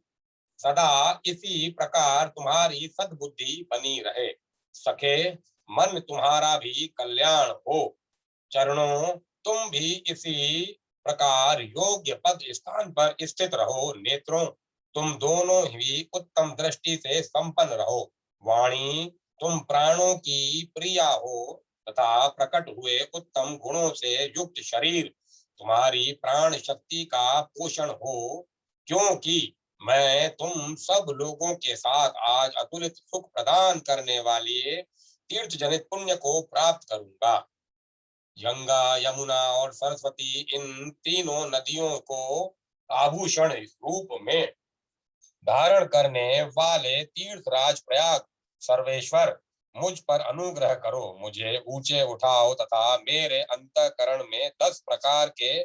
सदा इसी प्रकार तुम्हारी सद्बुद्धि बनी रहे। सखे, मन तुम्हारा भी कल्याण हो। चरणों, तुम भी इसी प्रकार योग्य पद स्थान पर स्थित रहो। नेत्रों, तुम दोनों ही उत्तम दृष्टि से संपन्न रहो। वाणी, तुम प्राणों की प्रिया हो तथा प्रकट हुए उत्तम गुणों से युक्त शरीर तुम्हारी प्राण शक्ति का पोषण हो, क्योंकि मैं तुम सब लोगों के साथ आज अतुलित सुख प्रदान करने वाले तीर्थ जनित पुण्य को प्राप्त करूंगा। गंगा, यमुना और सरस्वती, इन तीनों नदियों को आभूषण रूप में धारण करने वाले तीर्थराज प्रयाग सर्वेश्वर, मुझ पर अनुग्रह करो। मुझे ऊंचे उठाओ तथा मेरे अंतःकरण में 10 प्रकार के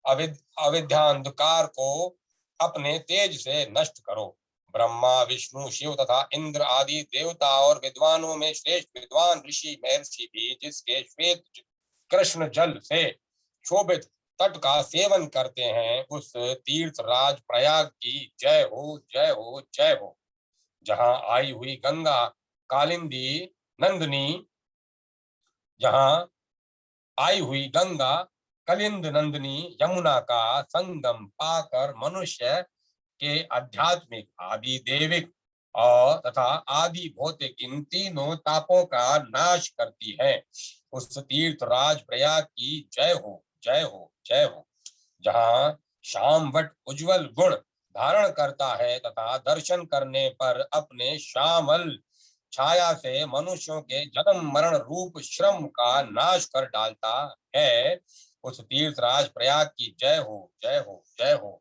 अविद्यांधकार को अपने तेज से नष्ट करो। ब्रह्मा, विष्णु, शिव तथा इंद्र आदि देवता और विद्वानों में श्रेष्ठ विद्वान ऋषि महर्षि भी जिसके श्वेत कृष्ण जल से शोभित तट का सेवन करते हैं, उस तीर्थ राज प्रयाग की जय हो, जय हो, जय हो। जहाँ आई हुई गंगा कालिंदी नंदिनी जहाँ आई हुई गंगा कलिंद नंदिनी यमुना का संगम पाकर मनुष्य के आध्यात्मिक, आदि देविक और तथा आदि भौतिक इन तीनों तापों का नाश करती है, उस तीर्थ राज प्रयाग की जय हो, जय हो, जय हो। जहाँ श्याम वट उज्जवल गुण धारण करता है तथा दर्शन करने पर अपने श्यामल छाया से मनुष्यों के जन्म मरण रूप श्रम का नाश कर डालता है, उस तीर्थराज प्रयाग की जय हो, जय हो, जय हो।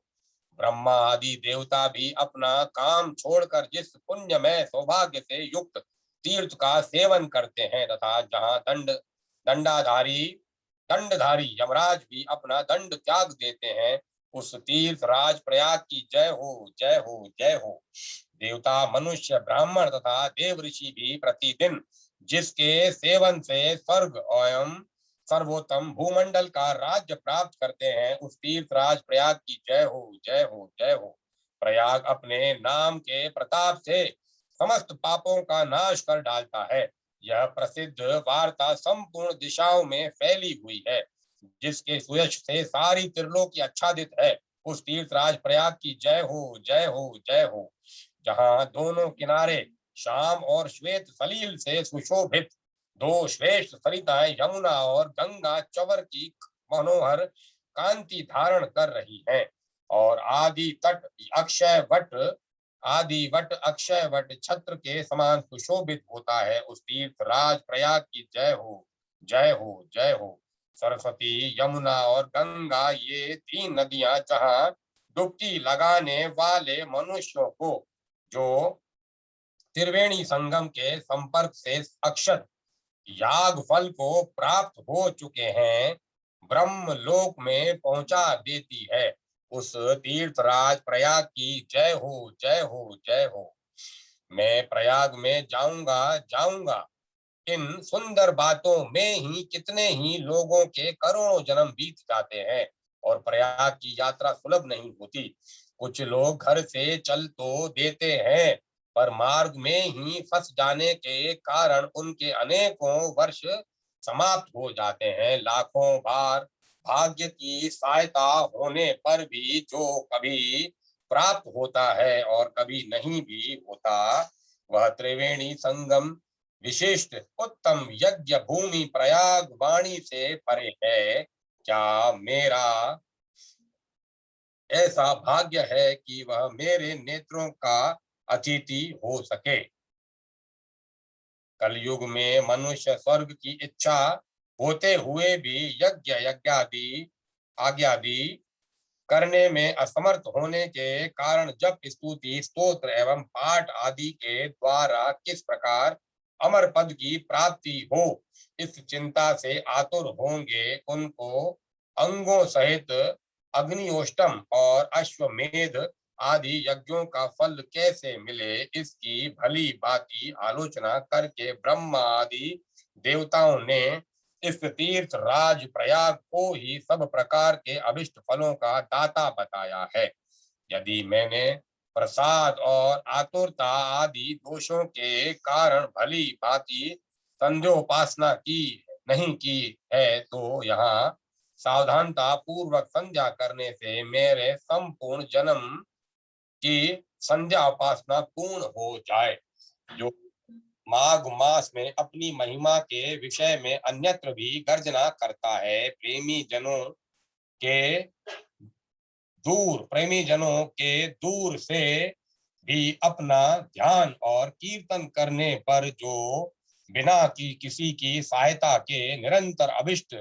ब्रह्मा आदि देवता भी अपना काम छोड़कर जिस पुण्यमय सौभाग्य से युक्त तीर्थ का सेवन करते हैं तथा जहाँ दंडाधारी दंडधारी यमराज भी अपना दंड त्याग देते हैं, उस तीर्थ राज प्रयाग की जय हो, जय हो, जय हो। देवता, मनुष्य, ब्राह्मण तथा देव ऋषि भी प्रतिदिन जिसके सेवन से स्वर्ग एवं सर्वोत्तम भूमंडल का राज्य प्राप्त करते हैं, उस तीर्थराज प्रयाग की जय हो, जय हो, जय हो। प्रयाग अपने नाम के प्रताप से समस्त पापों का नाश कर डालता है। यह प्रसिद्ध वार्ता संपूर्ण दिशाओं में फैली हुई है, जिसके सुयश से सारी त्रिलोकी आच्छादित है, उस तीर्थराज प्रयाग की जय हो, जय हो, जय हो। जहाँ दोनों किनारे शाम और श्वेत सलील से सुशोभित दो श्रेष्ठ सरिताएं यमुना और गंगा चवर की मनोहर कांति धारण कर रही हैं, और आदि वट अक्षय वट छत्र के समान सुशोभित होता है, उस तीर्थ राज प्रयाग की जय हो, जय हो, जय हो। सरस्वती, यमुना और गंगा, ये 3 नदियां जहाँ डुबकी लगाने वाले मनुष्यों को जो त्रिवेणी संगम के संपर्क से अक्षत याग फल को प्राप्त हो चुके हैं, ब्रह्म लोक में पहुंचा देती है, उस तीर्थराज प्रयाग की जय हो, जय हो, जय हो। मैं प्रयाग में जाऊंगा जाऊंगा इन सुंदर बातों में ही कितने ही लोगों के करोड़ों जन्म बीत जाते हैं और प्रयाग की यात्रा सुलभ नहीं होती। कुछ लोग घर से चल तो देते हैं, पर मार्ग में ही फंस जाने के कारण उनके अनेकों वर्ष समाप्त हो जाते हैं। लाखों बार भाग्य की सहायता होने पर भी जो कभी प्राप्त होता है और कभी नहीं भी होता, वह त्रिवेणी संगम विशिष्ट उत्तम यज्ञ भूमि प्रयाग वाणी से परे है। क्या मेरा ऐसा भाग्य है कि वह मेरे नेत्रों का अतिथि हो सके। कलयुग में मनुष्य स्वर्ग की इच्छा होते हुए भी यज्ञ यज्ञादि आज्ञादि करने में असमर्थ होने के कारण जब स्तुति स्तोत्र एवं पाठ आदि के द्वारा किस प्रकार अमर पद की प्राप्ति हो, इस चिंता से आतुर होंगे। उनको अंगों सहित अग्नियोष्टम और अश्वमेध आदि यज्ञों का फल कैसे मिले, इसकी भली भांति आलोचना करके ब्रह्मा आदि देवताओं ने इस तीर्थ राज प्रयाग को ही सब प्रकार के अभिष्ट फलों का दाता बताया है। यदि मैंने प्रसाद और आतुरता आदि दोषों के कारण भली भांति संध्योपासना की नहीं की है, तो यहाँ सावधानता पूर्वक संध्या करने से मेरे संपूर्ण जन्म की संध्या उपासना पूर्ण हो जाए। जो माघ मास में अपनी महिमा के विषय में अन्यत्र भी गर्जना करता है, प्रेमी जनों के दूर से भी अपना ध्यान और कीर्तन करने पर जो बिना की किसी की सहायता के निरंतर अभिष्ट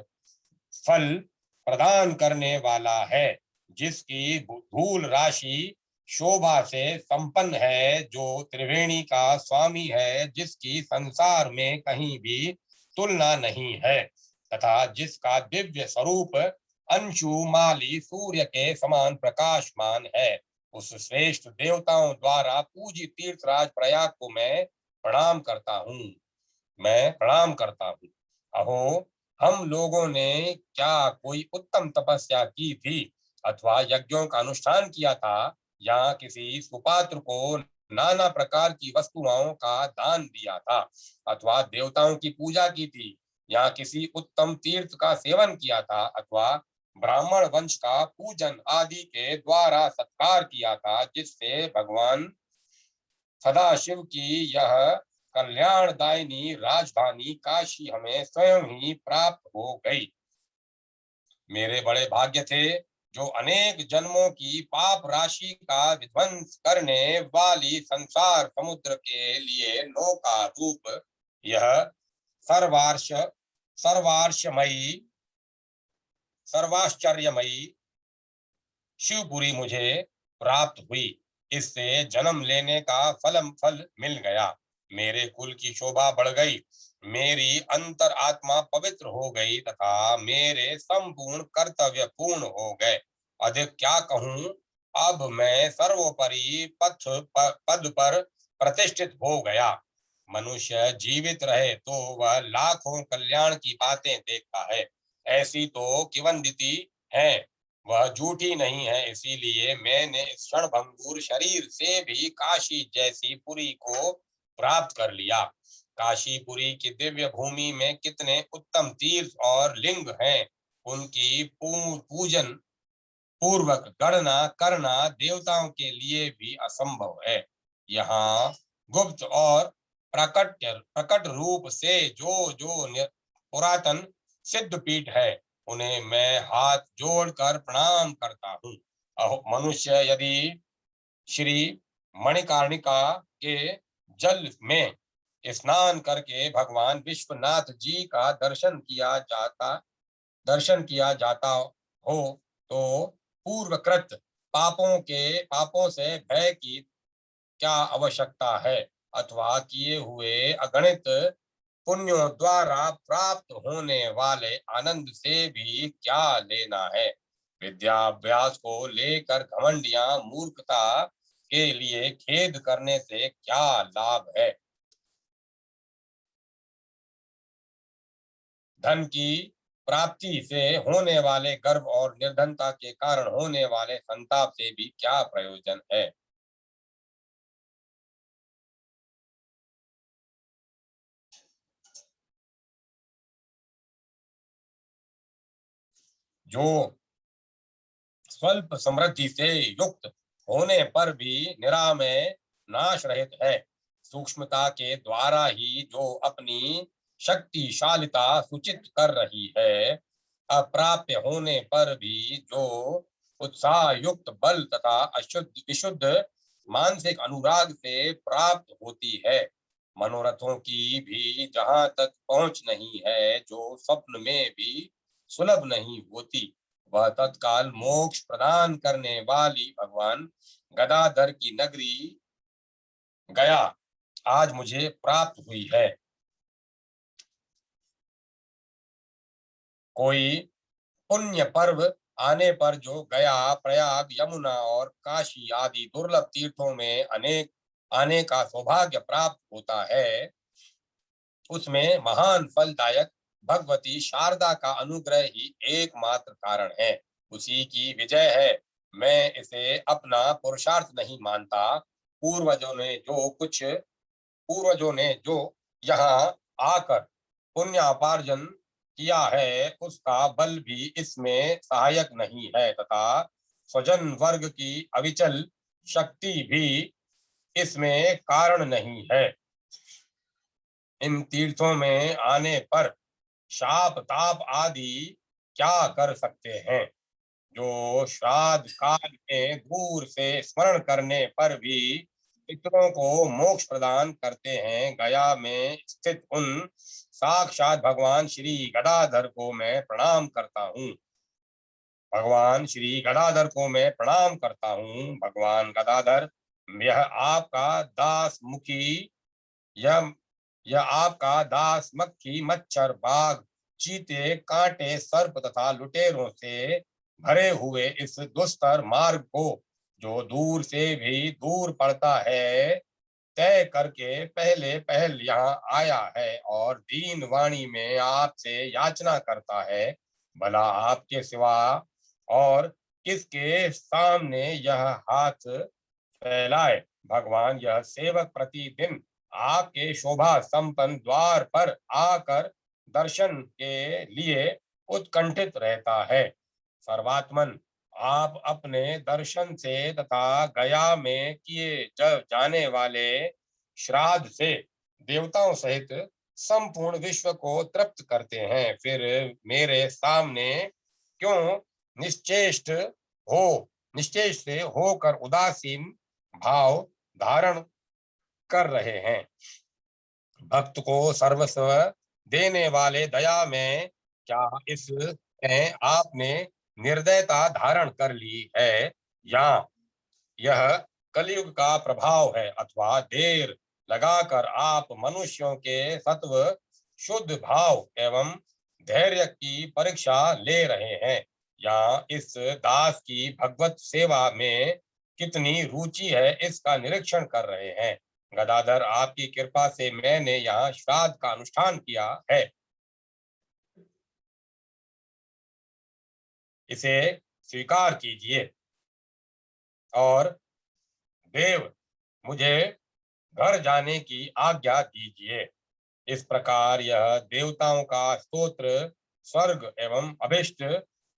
फल प्रदान करने वाला है, जिसकी धूल राशि शोभा से संपन्न है, जो त्रिवेणी का स्वामी है, जिसकी संसार में कहीं भी तुलना नहीं है, तथा जिसका दिव्य स्वरूप अंशुमाली सूर्य के समान प्रकाशमान है, उस श्रेष्ठ देवताओं द्वारा पूजित तीर्थराज प्रयाग को मैं प्रणाम करता हूँ। अहो, हम लोगों ने क्या कोई उत्तम तपस्या की थी अथवा यज्ञों का अनुष्ठान किया था, या किसी सुपात्र को नाना प्रकार की वस्तुओं का दान दिया था, अथवा देवताओं की पूजा की थी, या किसी उत्तम तीर्थ का सेवन किया था, अथवा ब्राह्मण वंश का पूजन आदि के द्वारा सत्कार किया था, जिससे भगवान सदाशिव की यह कल्याणदायिनी राजधानी काशी हमें स्वयं ही प्राप्त हो गई। मेरे बड़े भाग्य थे, जो अनेक जन्मों की पाप राशि का विध्वंस करने वाली संसार समुद्र के लिए नौका रूप यह सर्वार्श सर्वार्शमयी सर्वाश्चर्यमयी शिवपुरी मुझे प्राप्त हुई। इससे जन्म लेने का फल मिल गया, मेरे कुल की शोभा बढ़ गई, मेरी अंतर आत्मा पवित्र हो गई तथा मेरे संपूर्ण कर्तव्य पूर्ण हो गए। अधिक क्या कहूँ, अब मैं सर्वोपरि पद पर प्रतिष्ठित हो गया। मनुष्य जीवित रहे तो वह लाखों कल्याण की बातें देखता है, ऐसी तो किवंदिती है, वह झूठी नहीं है। इसीलिए मैंने इस क्षणभंगुर शरीर से भी काशी जैसी पुरी को प्राप्त कर लिया। काशीपुरी की दिव्य भूमि में कितने उत्तम तीर्थ और लिंग हैं, उनकी पूजन पूर्वक गणना करना देवताओं के लिए भी असंभव है। यहाँ गुप्त और प्रकट रूप से जो पुरातन सिद्ध पीठ है, उन्हें मैं हाथ जोड़कर प्रणाम करता हूँ। मनुष्य यदि श्री मणिकर्णिका के जल में स्नान करके भगवान विश्वनाथ जी का दर्शन किया जाता हो, तो पूर्वकृत पापों से भय की क्या आवश्यकता है, अथवा किए हुए अगणित पुण्यों द्वारा प्राप्त होने वाले आनंद से भी क्या लेना है। विद्याभ्यास को लेकर घमंड या मूर्खता के लिए खेद करने से क्या लाभ है। धन की प्राप्ति से होने वाले गर्व और निर्धनता के कारण होने वाले संताप से भी क्या प्रयोजन है। जो स्वल्प समृद्धि से युक्त होने पर भी निरामय नाश रहित है, सूक्ष्मता के द्वारा ही जो अपनी शक्तिशालिता सूचित कर रही है, अप्राप्य होने पर भी जो उत्साह युक्त बल तथा अशुद्ध विशुद्ध मानसिक अनुराग से प्राप्त होती है, मनोरथों की भी जहां तक पहुंच नहीं है, जो स्वप्न में भी सुलभ नहीं होती, वह तत्काल मोक्ष प्रदान करने वाली भगवान गदाधर की नगरी गया आज मुझे प्राप्त हुई है। कोई पुण्य पर्व आने पर जो गया, प्रयाग, यमुना और काशी आदि दुर्लभ तीर्थों में अनेक आने का सौभाग्य प्राप्त होता है, उसमें महान फलदायक भगवती शारदा का अनुग्रह ही एकमात्र कारण है, उसी की विजय है। मैं इसे अपना पुरुषार्थ नहीं मानता। पूर्वजों ने जो कुछ पूर्वजों ने जो यहाँ आकर पुण्यापार्जन किया है, उसका बल भी इसमें सहायक नहीं है तथा स्वजन वर्ग की अविचल शक्ति भी इसमें कारण नहीं है। इन तीर्थों में आने पर शाप ताप आदि क्या कर सकते हैं, जो श्राद्ध काल में दूर से स्मरण करने पर भी पितरों को मोक्ष प्रदान करते हैं। गया में स्थित उन साक्षात भगवान श्री गदाधर को मैं प्रणाम करता हूँ। भगवान श्री गदाधर को मैं प्रणाम करता हूँ। भगवान गदाधर, यह आपका दास मुखी यह यह आपका दास मक्खी, मच्छर, बाघ, चीते, कांटे, सर्प तथा लुटेरों से भरे हुए इस दुस्तर मार्ग को, जो दूर से भी दूर पड़ता है, तय करके पहले पहल यहाँ आया है और दीन वाणी में आपसे याचना करता है। भला आपके सिवा और किसके सामने यह हाथ फैलाए। भगवान, यह सेवक प्रतिदिन आपके शोभा संपन्न द्वार पर आकर दर्शन के लिए उत्कंठित रहता है। सर्वात्मन, आप अपने दर्शन से तथा गया में किए जाने वाले श्राद्ध से देवताओं सहित संपूर्ण विश्व को तृप्त करते हैं, फिर मेरे सामने क्यों निश्चेष्ट हो निश्चेष्ट से होकर उदासीन भाव धारण कर रहे हैं। भक्त को सर्वस्व देने वाले दया में क्या इस में आपने निर्दयता धारण कर ली है, या यह कलयुग का प्रभाव है, अथवा देर लगाकर आप मनुष्यों के सत्व, शुद्ध भाव एवं धैर्य की परीक्षा ले रहे हैं, या इस दास की भगवत सेवा में कितनी रुचि है इसका निरीक्षण कर रहे हैं। गदाधर, आपकी कृपा से मैंने यहाँ श्राद्ध का अनुष्ठान किया है, इसे स्वीकार कीजिए और देव मुझे घर जाने की आज्ञा दीजिए। इस प्रकार यह देवताओं का स्तोत्र स्वर्ग एवं अभिष्ट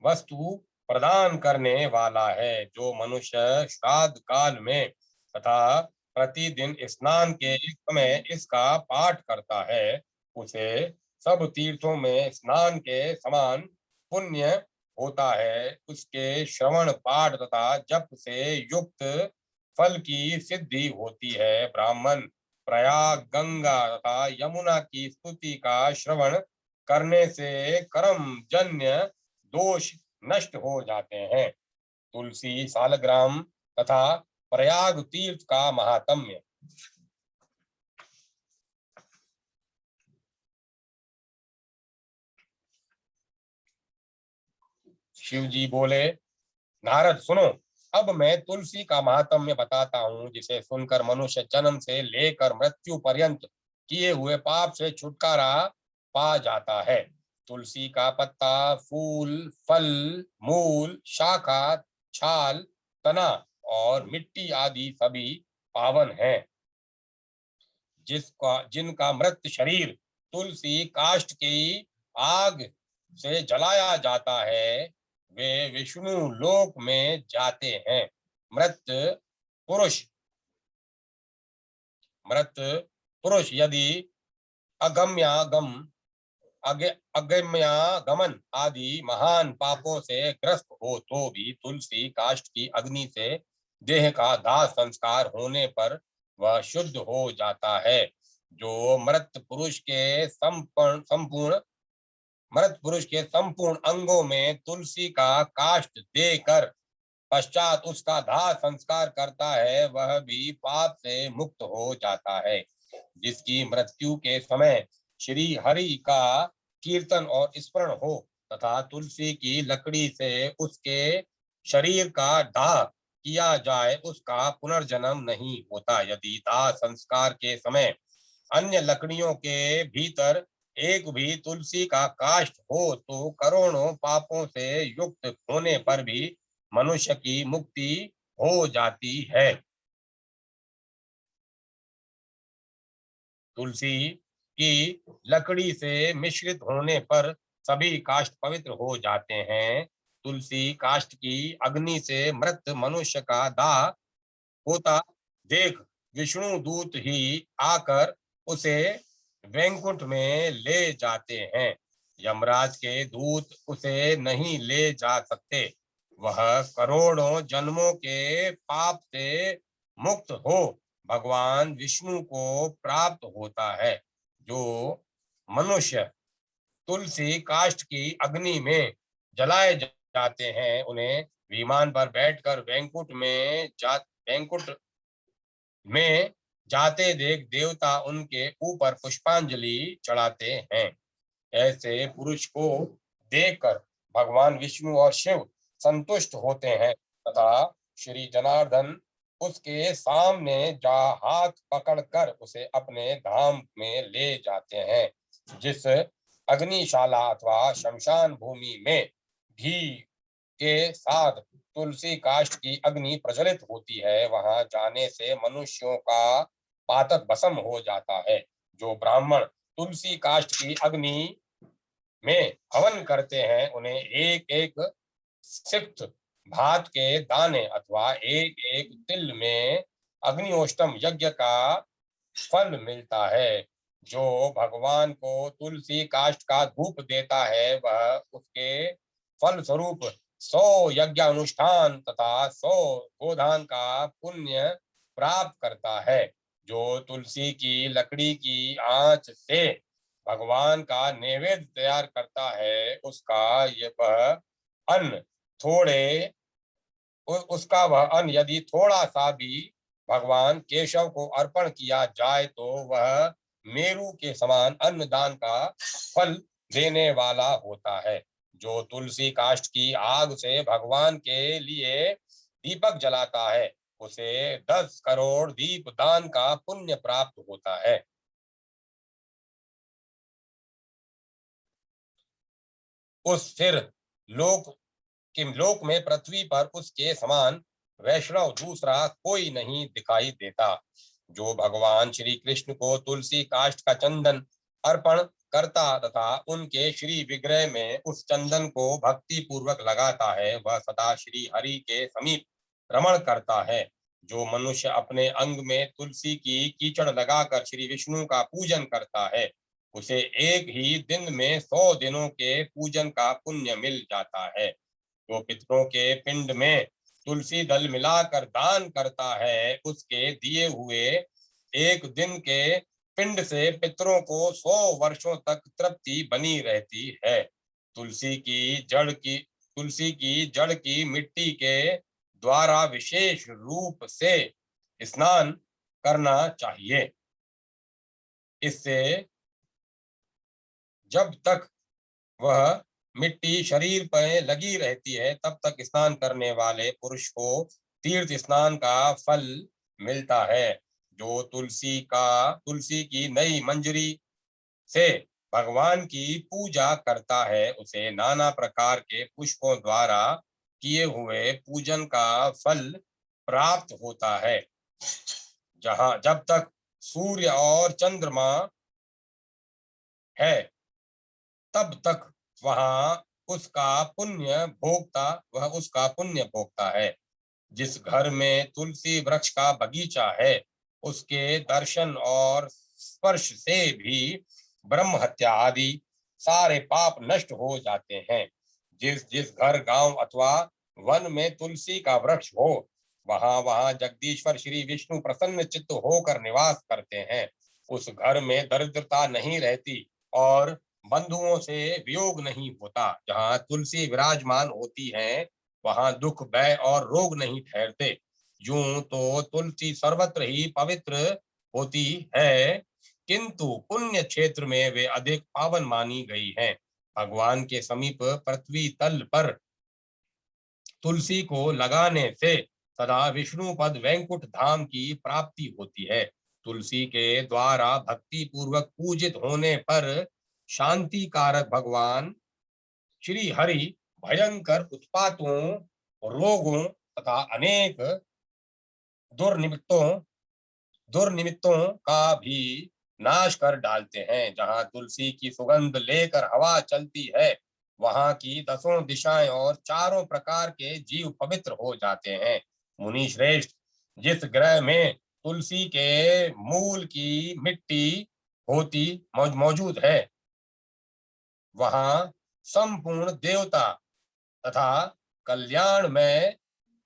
वस्तु प्रदान करने वाला है। जो मनुष्य श्राद्ध काल में तथा प्रतिदिन स्नान के समय इसका पाठ करता है, उसे सब तीर्थों में स्नान के समान पुण्य होता है। उसके श्रवण पाठ तथा जप से युक्त फल की सिद्धि होती है। ब्राह्मण, प्रयाग, गंगा तथा यमुना की स्तुति का श्रवण करने से कर्म जन्य दोष नष्ट हो जाते हैं। तुलसी, सालग्राम तथा प्रयाग तीर्थ का महात्म्य। शिव जी बोले, नारद सुनो, अब मैं तुलसी का महात्म्य बताता हूँ, जिसे सुनकर मनुष्य जन्म से लेकर मृत्यु पर्यंत किए हुए पाप से छुटकारा पा जाता है। तुलसी का पत्ता, फूल, फल, मूल, शाखा, छाल, तना और मिट्टी आदि सभी पावन हैं। जिनका मृत शरीर तुलसी काष्ठ की आग से जलाया जाता है, वे विष्णु लोक में जाते हैं। मृत पुरुष मृत पुरुष यदि अगम्यागम अगम्यागमन आदि महान पापों से ग्रस्त हो तो भी तुलसी काष्ठ की अग्नि से देह का दाह संस्कार होने पर वह शुद्ध हो जाता है। जो मृत पुरुष के संपूर्ण अंगों में तुलसी का काष्ठ देकर पश्चात उसका दाह संस्कार करता है, वह भी पाप से मुक्त हो जाता है। जिसकी मृत्यु के समय श्री हरि का कीर्तन और स्मरण हो तथा तुलसी की लकड़ी से उसके शरीर का दाह किया जाए, उसका पुनर्जन्म नहीं होता। यदि दाह संस्कार के समय अन्य लकड़ियों के भीतर एक भी तुलसी का काष्ठ हो तो करोड़ों पापों से युक्त होने पर भी मनुष्य की मुक्ति हो जाती है। तुलसी की लकड़ी से मिश्रित होने पर सभी काष्ठ पवित्र हो जाते हैं। तुलसी काष्ठ की अग्नि से मृत मनुष्य का दाह होता देख विष्णु दूत ही आकर उसे वैकुंठ में ले जाते हैं। यमराज के दूत उसे नहीं ले जा सकते। वह करोड़ों जन्मों के पाप से मुक्त हो भगवान विष्णु को प्राप्त होता है। जो मनुष्य तुलसी काष्ठ की अग्नि में जलाए जाते हैं, उन्हें विमान पर बैठकर वैकुंठ में जाते देख देवता उनके ऊपर पुष्पांजलि चढ़ाते हैं। ऐसे पुरुष को देखकर भगवान विष्णु और शिव संतुष्ट होते हैं तथा श्री जनार्दन उसके सामने जा हाथ पकड़कर उसे अपने धाम में ले जाते हैं। जिस अग्निशाला अथवा शमशान भूमि में घी के साथ तुलसी काष्ठ की अग्नि प्रज्वलित होती है, वहां जाने से मनुष्यों का पातक भस्म हो जाता है। जो ब्राह्मण तुलसी काष्ठ की अग्नि में हवन करते हैं, उन्हें एक एक सिक्त भात के दाने अथवा एक एक तिल में अग्निहोष्टम यज्ञ का फल मिलता है। जो भगवान को तुलसी काष्ठ का धूप देता है, वह उसके फल स्वरूप 100 यज्ञ अनुष्ठान तथा 100 गोदान का पुण्य प्राप्त करता है। जो तुलसी की लकड़ी की आंच से भगवान का नैवेद्य तैयार करता है, वह अन्न थोड़े उसका वह अन्न यदि थोड़ा सा भी भगवान केशव को अर्पण किया जाए तो वह मेरू के समान अन्नदान का फल देने वाला होता है। जो तुलसी काष्ठ की आग से भगवान के लिए दीपक जलाता है, उसे 10 करोड़ दीप दान का पुण्य प्राप्त होता है। उस फिर लोक कि लोक में पृथ्वी पर उसके समान वैष्णव दूसरा कोई नहीं दिखाई देता। जो भगवान श्री कृष्ण को तुलसी काष्ठ का चंदन अर्पण करता तथा उनके श्री विग्रह में उस चंदन को भक्ति पूर्वक लगाता है, वह सदा श्री हरि के समीप रमण करता है। जो मनुष्य अपने अंग में तुलसी की कीचड़ लगाकर श्री विष्णु का पूजन करता है, उसे एक ही दिन में 100 दिनों के पूजन का पुण्य मिल जाता है। जो पितरों के पिंड में तुलसी दल मिलाकर दान करता है, उसके दिए हुए एक दिन के पिंड से पितरों को 100 वर्षों तक तृप्ति बनी रहती है। तुलसी की जड़ की मिट्टी के द्वारा विशेष रूप से स्नान करना चाहिए। इससे जब तक वह मिट्टी शरीर पर लगी रहती है, तब तक स्नान करने वाले पुरुष को तीर्थ स्नान का फल मिलता है। जो तुलसी की नई मंजरी से भगवान की पूजा करता है उसे नाना प्रकार के पुष्पों द्वारा किए हुए पूजन का फल प्राप्त होता है। जब तक सूर्य और चंद्रमा है तब तक वहां वह उसका पुण्य भोगता है। जिस घर में तुलसी वृक्ष का बगीचा है उसके दर्शन और स्पर्श से भी ब्रह्म हत्या आदि सारे पाप नष्ट हो जाते हैं। जिस जिस घर गांव अथवा वन में तुलसी का वृक्ष हो वहां वहां जगदीश्वर श्री विष्णु प्रसन्न चित्त होकर निवास करते हैं। उस घर में दरिद्रता नहीं रहती और बंधुओं से वियोग नहीं होता। जहाँ तुलसी विराजमान होती है वहां दुख भय और रोग नहीं ठहरते। यूं तो तुलसी सर्वत्र ही पवित्र होती है किंतु पुण्य क्षेत्र में वे अधिक पावन मानी गई हैं। भगवान के समीप पृथ्वी तल पर तुलसी को लगाने से सदा विष्णु पद वैकुंठ धाम की प्राप्ति होती है। तुलसी के द्वारा भक्ति पूर्वक पूजित होने पर शांति कारक भगवान श्री हरि भयंकर उत्पातों रोगों तथा अनेक दुर्निमित्तों दुर्निमित्तों का भी नाश कर डालते हैं। जहाँ तुलसी की सुगंध लेकर हवा चलती है वहां की दसों दिशाएं और चारों प्रकार के जीव पवित्र हो जाते हैं। मुनि श्रेष्ठ, जिस ग्रह में तुलसी के मूल की मिट्टी होती मौजूद है वहां संपूर्ण देवता तथा कल्याण में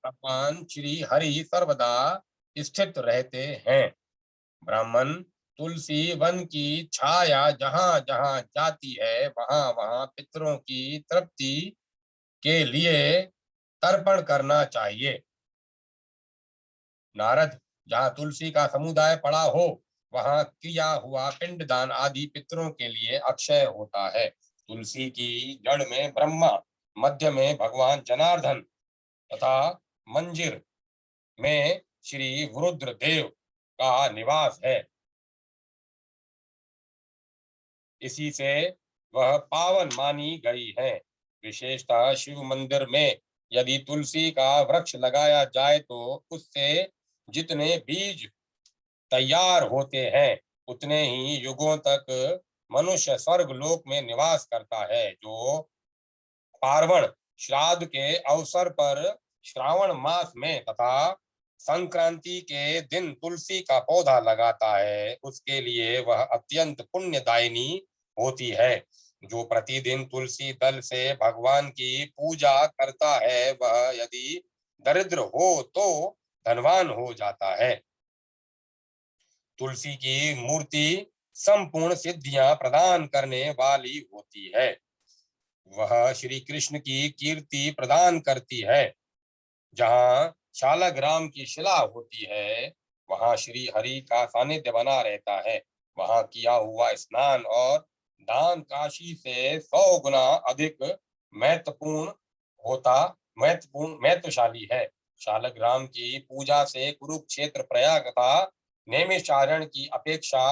भगवान श्री हरि सर्वदा स्थित रहते हैं। ब्राह्मण तुलसी वन की छाया जहां जहां जाती है वहां वहां पितरों की तृप्ति के लिए तर्पण करना चाहिए। नारद, जहाँ तुलसी का समुदाय पड़ा हो वहां किया हुआ पिंडदान आदि पितरों के लिए अक्षय होता है। तुलसी की जड़ में ब्रह्मा, मध्य में भगवान जनार्दन तथा मंजिर में श्री रुद्र देव का निवास है। इसी से वह पावन मानी गई है। विशेषतः शिव मंदिर में यदि तुलसी का वृक्ष लगाया जाए तो उससे जितने बीज तैयार होते हैं उतने ही युगों तक मनुष्य स्वर्ग लोक में निवास करता है। जो पार्वण श्राद्ध के अवसर पर श्रावण मास में तथा संक्रांति के दिन तुलसी का पौधा लगाता है उसके लिए वह अत्यंत पुण्यदायिनी होती है। जो प्रतिदिन तुलसी दल से भगवान की पूजा करता है वह यदि दरिद्र हो तो धनवान हो जाता है। तुलसी की मूर्ति संपूर्ण सिद्धियां प्रदान करने वाली होती है। वह श्री कृष्ण की कीर्ति प्रदान करती है। जहाँ शालग्राम की शिला होती है वहां श्री हरि का सानिध्य बना रहता है। वहां किया हुआ स्नान और दान काशी से 100 गुना अधिक महत्वपूर्ण होता महत्वशाली है। शालग्राम की पूजा से कुरुक्षेत्र प्रयाग तथा नैमिषारण्य की अपेक्षा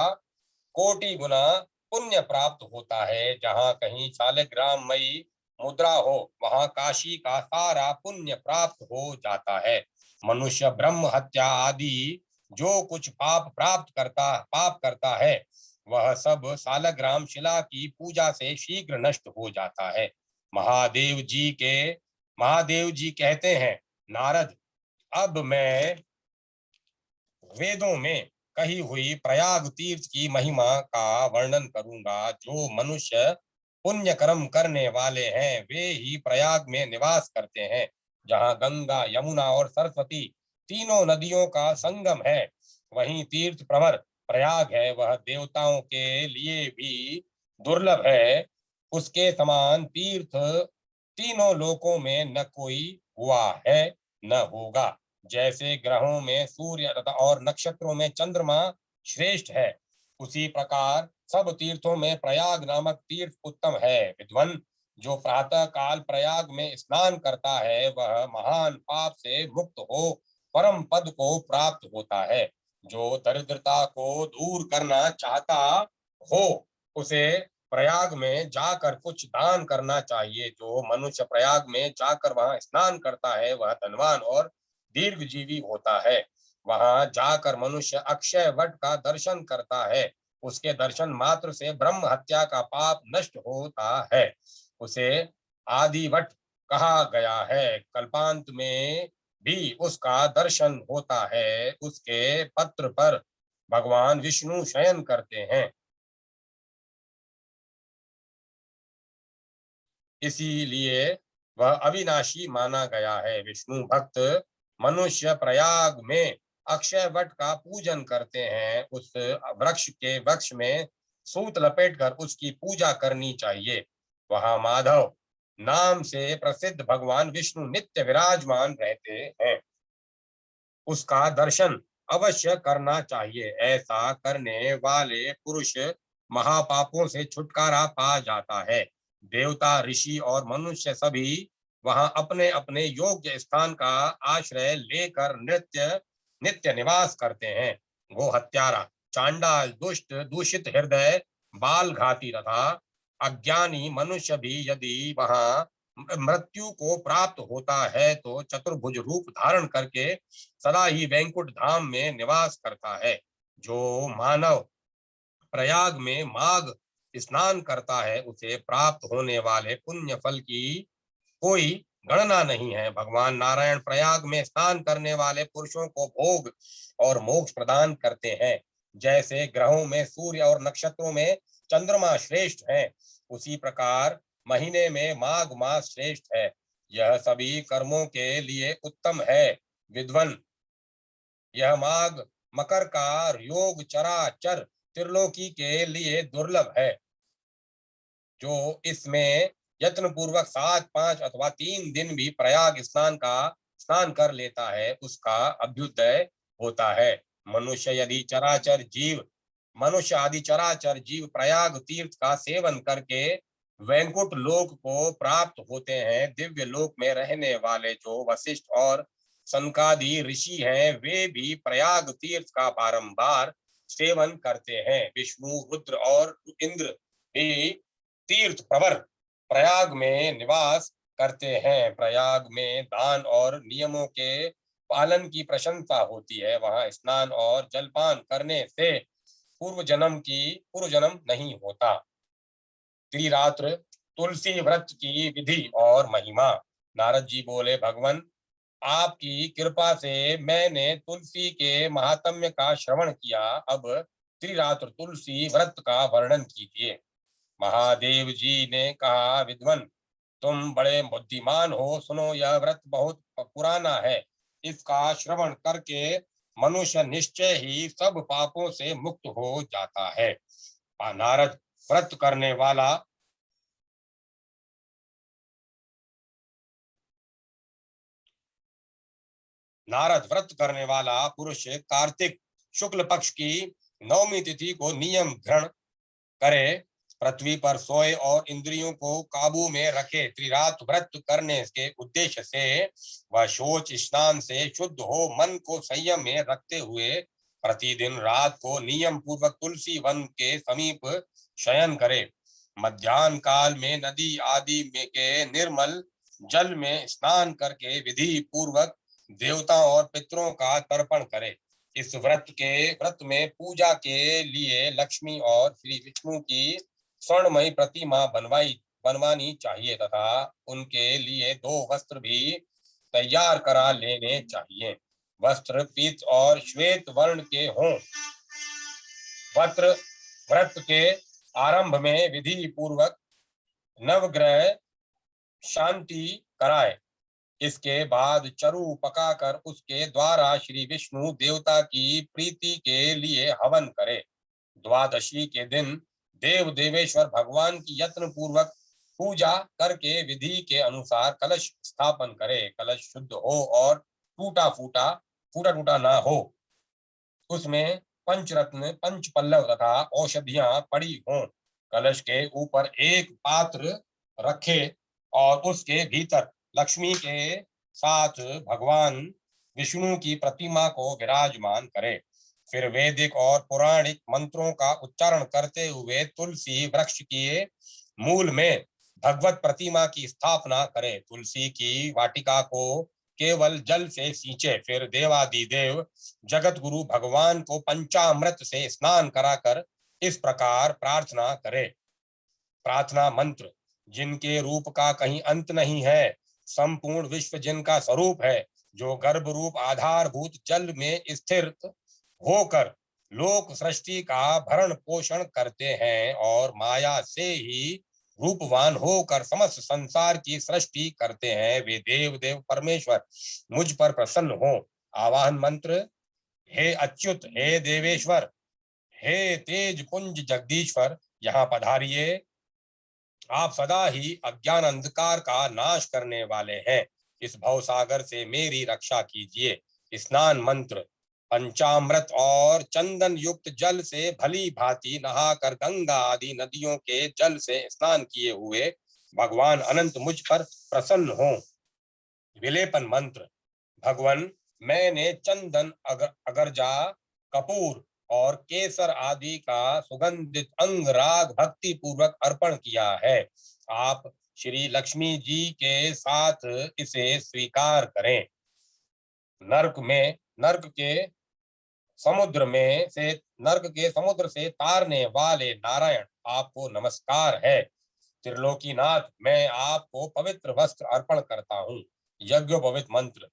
कोटि गुना पुण्य प्राप्त होता है। जहाँ कहीं शालग्राममयी मुद्रा हो वहां काशी का सारा पुण्य प्राप्त हो जाता है। मनुष्य ब्रह्म हत्या आदि जो कुछ पाप करता है वह सब शालग्राम शिला की पूजा से शीघ्र नष्ट हो जाता है। महादेव जी के महादेव जी कहते हैं, नारद, अब मैं वेदों में कही हुई प्रयाग तीर्थ की महिमा का वर्णन करूंगा। जो मनुष्य पुण्य कर्म करने वाले हैं वे ही प्रयाग में निवास करते हैं। जहाँ गंगा यमुना और सरस्वती तीनों नदियों का संगम है वहीं तीर्थ प्रवर प्रयाग है। वह देवताओं के लिए भी दुर्लभ है। उसके समान तीर्थ तीनों लोकों में न कोई हुआ है न होगा। जैसे ग्रहों में सूर्य और नक्षत्रों में चंद्रमा श्रेष्ठ है उसी प्रकार सब तीर्थों में प्रयाग नामक तीर्थ उत्तम है। विद्वन, जो प्रातः काल प्रयाग में स्नान करता है वह महान पाप से मुक्त हो परम पद को प्राप्त होता है। जो दरिद्रता को दूर करना चाहता हो उसे प्रयाग में जाकर कुछ दान करना चाहिए। जो मनुष्य प्रयाग में जाकर वहां स्नान करता है वह धनवान और दीर्घजीवी होता है। वहां जाकर मनुष्य अक्षय वट का दर्शन करता है। उसके दर्शन मात्र से ब्रह्म हत्या का पाप नष्ट होता है। उसे आदिवट कहा गया है। कल्पांत में भी उसका दर्शन होता है। उसके पत्र पर भगवान विष्णु शयन करते हैं, इसीलिए वह अविनाशी माना गया है। विष्णु भक्त मनुष्य प्रयाग में अक्षय वट का पूजन करते हैं। उस वृक्ष में सूत लपेटकर उसकी पूजा करनी चाहिए। वहां माधव नाम से प्रसिद्ध भगवान विष्णु नित्य विराजमान रहते हैं। उसका दर्शन अवश्य करना चाहिए। ऐसा करने वाले पुरुष महापापों से छुटकारा पा जाता है। देवता, ऋषि और मनुष्य सभी वहां अपने अपने योग्य स्थान का आश्रय लेकर नित्य नित्य निवास करते हैं। वो हत्यारा, चांडाल, दुष्ट, दूषित हृदय, बाल घाती तथा अज्ञानी मनुष्य भी यदि वहां मृत्यु को प्राप्त होता है तो चतुर्भुज रूप धारण करके सदा ही वैकुंठ धाम में निवास करता है। जो मानव प्रयाग में माघ स्नान करता है उसे प्राप्त होने वाले पुण्य फल की कोई गणना नहीं है। भगवान नारायण प्रयाग में स्नान करने वाले पुरुषों को भोग और मोक्ष प्रदान करते हैं। जैसे ग्रहों में सूर्य और नक्षत्रों में चंद्रमा श्रेष्ठ है, उसी प्रकार महीने में माघ मास श्रेष्ठ है। यह सभी कर्मों के लिए उत्तम है। विद्वन, यह माघ मकर का योग चराचर त्रिलोकी के लिए दुर्लभ है। जो इसमें यत्न पूर्वक 7, 5 अथवा 3 दिन भी प्रयाग स्नान कर लेता है उसका अभ्युदय होता है। मनुष्य यदि चराचर जीव मनुष्य आदि चराचर जीव प्रयाग तीर्थ का सेवन करके वैकुंठ लोक को प्राप्त होते हैं। दिव्य लोक में रहने वाले जो वशिष्ठ और सनकादि ऋषि हैं वे भी प्रयाग तीर्थ का बारंबार सेवन करते हैं। विष्णु, रुद्र और इंद्र भी तीर्थ प्रवर प्रयाग में निवास करते हैं। प्रयाग में दान और नियमों के पालन की प्रशंसा होती है। वहां स्नान और जलपान करने से पूर्व जन्म नहीं होता। त्रिरात्र तुलसी व्रत की विधि और महिमा। नारद जी बोले, भगवान आपकी कृपा से मैंने तुलसी के महात्म्य का श्रवण किया। अब त्रिरात्र तुलसी व्रत का वर्णन कीजिए। महादेव जी ने कहा, विद्वन तुम बड़े बुद्धिमान हो, सुनो यह व्रत बहुत पुराना है। इसका श्रवण करके मनुष्य निश्चय ही सब पापों से मुक्त हो जाता है। नारद व्रत करने वाला नारद व्रत करने वाला पुरुष कार्तिक शुक्ल पक्ष की नवमी तिथि को नियम ग्रहण करे, पृथ्वी पर सोए और इंद्रियों को काबू में रखे। त्रिरात्र व्रत करने के उद्देश्य से वह शौच स्नान से शुद्ध हो मन को संयम में रखते हुए प्रतिदिन रात को नियम पूर्वक तुलसी वन के समीप शयन करे। मध्यान्ह काल में नदी आदि में के निर्मल जल में स्नान करके विधि पूर्वक देवताओं और पितरों का तर्पण करे। इस व्रत में पूजा के लिए लक्ष्मी और श्री विष्णु की स्वर्णमयी प्रतिमा बनवानी चाहिए तथा उनके लिए 2 वस्त्र भी तैयार करा लेने चाहिए। वस्त्र पीत और श्वेत वर्ण के हों। वस्त्र व्रत के आरंभ में विधि पूर्वक नवग्रह शांति कराए। इसके बाद चरु पकाकर उसके द्वारा श्री विष्णु देवता की प्रीति के लिए हवन करे। द्वादशी के दिन देव देवेश्वर भगवान की यत्न पूर्वक पूजा करके विधि के अनुसार कलश स्थापन करे। कलश शुद्ध हो और टूटा टूटा ना हो। उसमें पंचरत्न, पंच पल्लव तथा औषधियां पड़ी हों। कलश के ऊपर एक पात्र रखे और उसके भीतर लक्ष्मी के साथ भगवान विष्णु की प्रतिमा को विराजमान करे। फिर वैदिक और पौराणिक मंत्रों का उच्चारण करते हुए तुलसी वृक्ष के मूल में भगवत प्रतिमा की स्थापना करें। तुलसी की वाटिका को केवल जल से सींचे। फिर देवादिदेव जगत गुरु भगवान को पंचामृत से स्नान कराकर इस प्रकार प्रार्थना करें। प्रार्थना मंत्र। जिनके रूप का कहीं अंत नहीं है, संपूर्ण विश्व जिनका स्वरूप है, जो गर्भ रूप आधारभूत जल में स्थिर होकर लोक सृष्टि का भरण पोषण करते हैं और माया से ही रूपवान होकर समस्त संसार की सृष्टि करते हैं, वे देव देव परमेश्वर मुझ पर प्रसन्न हो। आवाहन मंत्र। हे अच्युत, हे देवेश्वर, हे तेज पुंज जगदीश्वर, यहाँ पधारिए। आप सदा ही अज्ञान अंधकार का नाश करने वाले हैं। इस भवसागर से मेरी रक्षा कीजिए। स्नान मंत्र। पंचामृत और चंदन युक्त जल से भली भांति नहाकर गंगा आदि नदियों के जल से स्नान किए हुए भगवान अनंत मुझ पर प्रसन्न हो। विलेपन मंत्र। भगवान, मैंने चंदन अगरजा कपूर और केसर आदि का सुगंधित अंग राग भक्ति पूर्वक अर्पण किया है। आप श्री लक्ष्मी जी के साथ इसे स्वीकार करें। नर्क के समुद्र से तारने वाले नारायण, आपको नमस्कार है। त्रिलोकीनाथ, मैं आपको पवित्र वस्त्र अर्पण करता हूँ। यज्ञोपवीत मंत्र।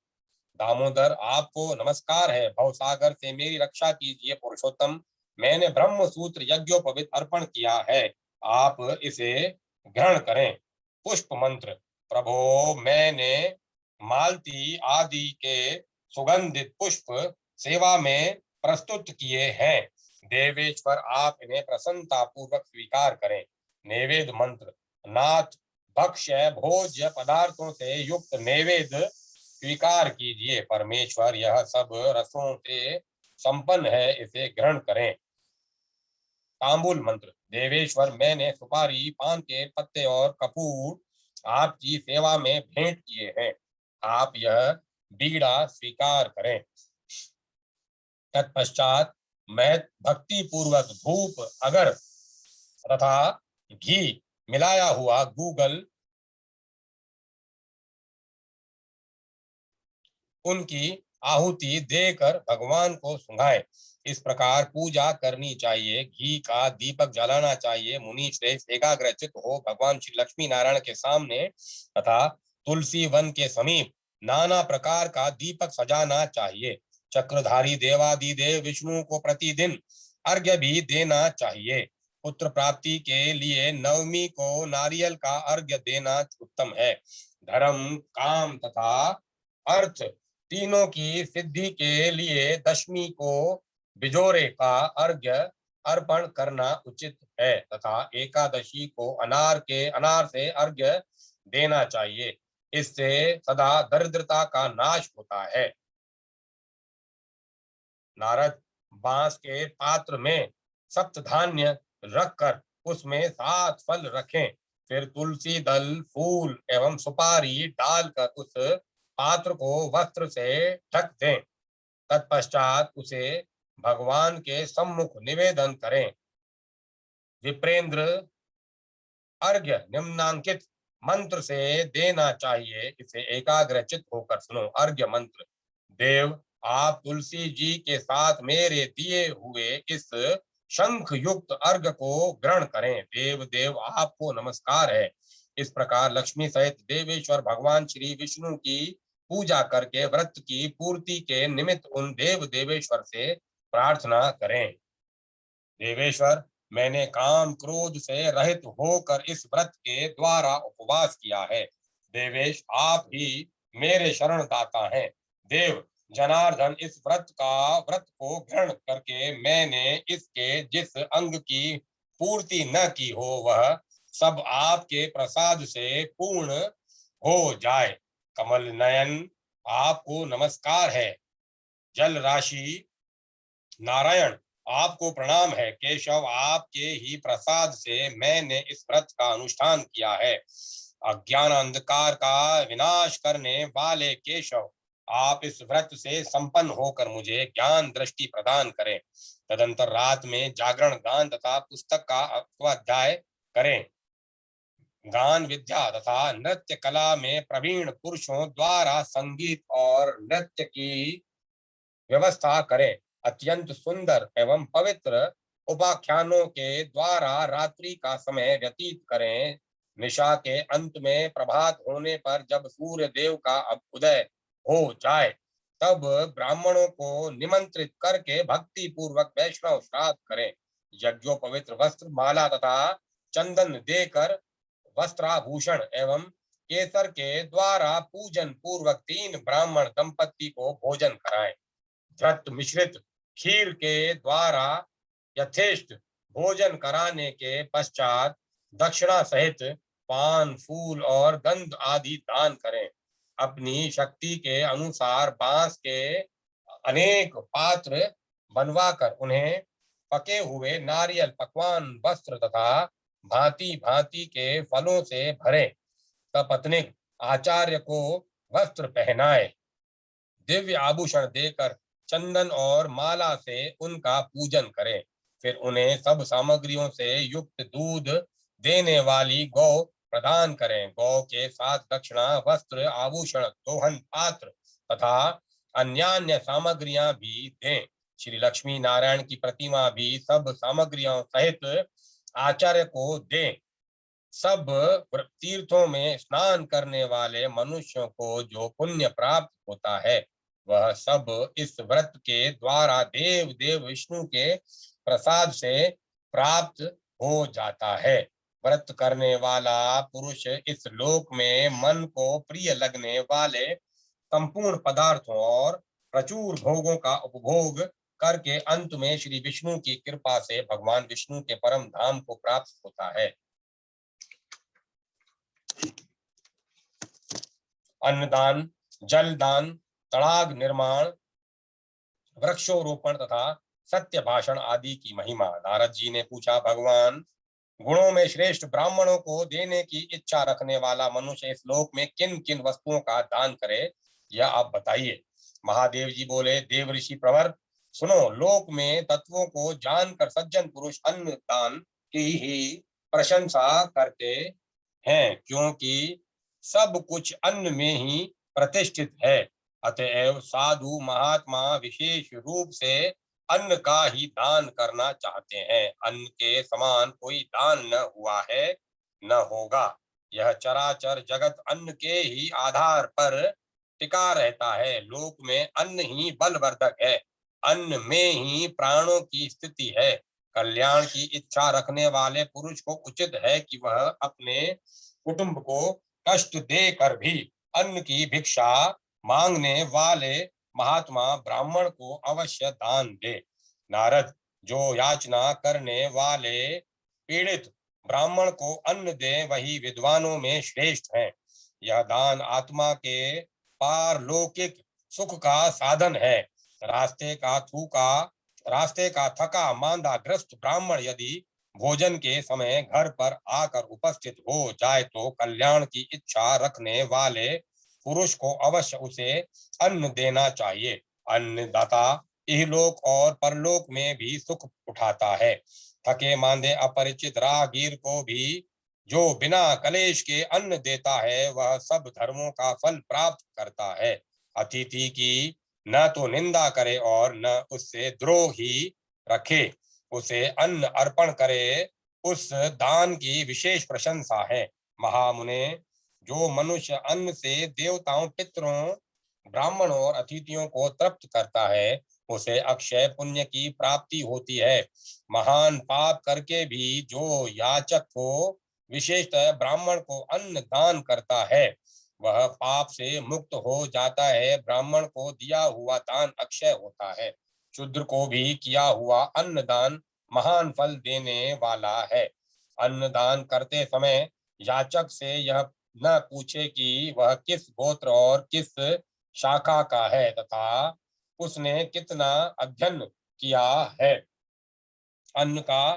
दामोदर, आपको नमस्कार है। भवसागर से मेरी रक्षा कीजिए। पुरुषोत्तम, मैंने ब्रह्म सूत्र यज्ञोपवीत अर्पण किया है, आप इसे ग्रहण करें। पुष्प मंत्र। प्रभो, मैंने मालती आदि के सुगंधित पुष्प सेवा में प्रस्तुत किए हैं। देवेश्वर, आप इन्हें प्रसन्नता पूर्वक स्वीकार करें। नैवेद्य मंत्र। नाथ, भक्ष्य भोज्य पदार्थों से युक्त नैवेद्य स्वीकार कीजिए। परमेश्वर, यह सब रसों से संपन्न है, इसे ग्रहण करें। तांबुल मंत्र। देवेश्वर, मैंने सुपारी, पान के पत्ते और कपूर आपकी सेवा में भेंट किए हैं, आप यह बीड़ा स्वीकार करें। तत्पश्चात मैं भक्ति पूर्वक धूप, अगर तथा घी मिलाया हुआ गूगल उनकी आहुति देकर भगवान को सुंघाए। इस प्रकार पूजा करनी चाहिए। घी का दीपक जलाना चाहिए। मुनि श्रेष्ठ एकाग्रचित हो भगवान श्री लक्ष्मी नारायण के सामने तथा तुलसी वन के समीप नाना प्रकार का दीपक सजाना चाहिए। चक्रधारी देवादिदेव विष्णु को प्रतिदिन अर्घ्य भी देना चाहिए। पुत्र प्राप्ति के लिए नवमी को नारियल का अर्घ्य देना उत्तम है। धर्म, काम तथा अर्थ तीनों की सिद्धि के लिए दशमी को बिजोरे का अर्घ्य अर्पण करना उचित है तथा एकादशी को अनार से अर्घ्य देना चाहिए। इससे सदा दरिद्रता का नाश होता है। नारद, बांस के पात्र में सप्त धान्य रखकर उसमें 7 फल रखें। फिर तुलसी दल, फूल एवं सुपारी डालकर उस पात्र को वस्त्र से ढक दें। तत्पश्चात उसे भगवान के सम्मुख निवेदन करें। विप्रेंद्र, अर्घ्य निम्नांकित मंत्र से देना चाहिए, इसे एकाग्रचित होकर सुनो। अर्घ्य मंत्र। देव, आप तुलसी जी के साथ मेरे दिए हुए इस शंख युक्त अर्घ्य को ग्रहण करें। देव देव, आपको नमस्कार है। इस प्रकार लक्ष्मी सहित देवेश्वर भगवान श्री विष्णु की पूजा करके व्रत की पूर्ति के निमित्त उन देव देवेश्वर से प्रार्थना करें। देवेश्वर, मैंने काम क्रोध से रहित होकर इस व्रत के द्वारा उपवास किया है। देवेश, आप ही मेरे शरणदाता हैं। देव जनार्दन, इस व्रत को ग्रहण करके मैंने इसके जिस अंग की पूर्ति न की हो वह सब आपके प्रसाद से पूर्ण हो जाए। कमल नयन, आपको नमस्कार है। जल राशि नारायण, आपको प्रणाम है। केशव, आपके ही प्रसाद से मैंने इस व्रत का अनुष्ठान किया है। अज्ञान अंधकार का विनाश करने वाले केशव, आप इस व्रत से संपन्न होकर मुझे ज्ञान दृष्टि प्रदान करें। तदंतर रात में जागरण, गान तथा पुस्तक का स्वाध्याय करें। गान विद्या तथा नृत्य कला में प्रवीण पुरुषों द्वारा संगीत और नृत्य की व्यवस्था करें। अत्यंत सुंदर एवं पवित्र उपाख्यानों के द्वारा रात्रि का समय व्यतीत करें। निशा के अंत में प्रभात होने पर जब सूर्य देव का उदय हो जाए, तब ब्राह्मणों को निमंत्रित करके भक्ति पूर्वक वैष्णव श्राद्ध करें। यज्ञोपवित्र वस्त्र, माला तथा चंदन देकर वस्त्राभूषण एवं केसर के द्वारा पूजन पूर्वक 3 ब्राह्मण दंपत्ति को भोजन कराएं। घृत मिश्रित खीर के द्वारा यथेष्ट भोजन कराने के पश्चात दक्षिणा सहित पान, फूल और गंध आदि दान करें। अपनी शक्ति के अनुसार बांस के अनेक पात्र बनवाकर उन्हें पके हुए नारियल, पकवान, वस्त्र तथा भांति भांति के फलों से भरें। सपत्नीक आचार्य को वस्त्र पहनाए, दिव्य आभूषण देकर चंदन और माला से उनका पूजन करें। फिर उन्हें सब सामग्रियों से युक्त दूध देने वाली गौ प्रदान करें। गौ के साथ दक्षिणा, वस्त्र, आभूषण, दोहन पात्र तथा अन्यान्य सामग्रियां भी दें। श्री लक्ष्मी नारायण की प्रतिमा भी सब सामग्रियों सहित आचार्य को दें। सब तीर्थों में स्नान करने वाले मनुष्यों को जो पुण्य प्राप्त होता है, वह सब इस व्रत के द्वारा देव देव विष्णु के प्रसाद से प्राप्त हो जाता है। व्रत करने वाला पुरुष इस लोक में मन को प्रिय लगने वाले संपूर्ण पदार्थों और प्रचुर भोगों का उपभोग करके अंत में श्री विष्णु की कृपा से भगवान विष्णु के परम धाम को प्राप्त होता है। अन्नदान, जलदान, तड़ाग निर्माण, वृक्षोरोपण तथा सत्य भाषण आदि की महिमा। नारद जी ने पूछा, भगवान, गुणों में श्रेष्ठ ब्राह्मणों को देने की इच्छा रखने वाला मनुष्य इस लोक में किन किन वस्तुओं का दान करे, यह आप बताइए। महादेव जी बोले, देव ऋषि प्रवर, सुनो। लोक में तत्वों को जानकर सज्जन पुरुष अन्न दान की ही प्रशंसा करते हैं, क्योंकि सब कुछ अन्न में ही प्रतिष्ठित है। अतएव साधु महात्मा विशेष रूप से अन्न का ही दान करना चाहते हैं। अन्न के समान कोई दान न हुआ है, न होगा। यह चराचर जगत अन्न के ही आधार पर टिका रहता है। लोक में अन्न ही बलवर्धक है। अन्न में ही प्राणों की स्थिति है। कल्याण की इच्छा रखने वाले पुरुष को उचित है कि वह अपने कुटुंब को कष्ट देकर भी अन्न की भिक्षा मांगने वाले महात्मा ब्राह्मण को अवश्य दान दे। नारद, जो याचना करने वाले पीड़ित ब्राह्मण को अन्न दे, वही विद्वानों में श्रेष्ठ हैं। यह दान आत्मा के पारलौकिक सुख का साधन है। रास्ते का थूका रास्ते का थका मांदा ग्रस्त ब्राह्मण यदि भोजन के समय घर पर आकर उपस्थित हो जाए, तो कल्याण की इच्छा रखने वाले पुरुष को अवश्य उसे अन्न देना चाहिए। अन्नदाता इहलोक और परलोक में भी सुख उठाता है। थके मांदे अपरिचित राहगीर को भी जो बिना कलेश के अन्न देता है, वह सब धर्मों का फल प्राप्त करता है। अतिथि की न तो निंदा करे और न उससे द्रोह ही रखे, उसे अन्न अर्पण करे, उस दान की विशेष प्रशंसा है। महामुने, जो मनुष्य अन्न से देवताओं, पितरों, ब्राह्मणों और अतिथियों को तृप्त करता है, उसे अक्षय पुण्य की प्राप्ति होती है। महान पाप करके भी जो याचक को, विशेषतः ब्राह्मण को अन्न दान करता है, वह पाप से मुक्त हो जाता है। ब्राह्मण को दिया हुआ दान अक्षय होता है। शूद्र को भी किया हुआ अन्न दान महान फल देने वाला है। अन्न दान करते समय याचक से यह न पूछे कि वह किस गोत्र और किस शाखा का है तथा उसने कितना अध्ययन किया है। अन्न का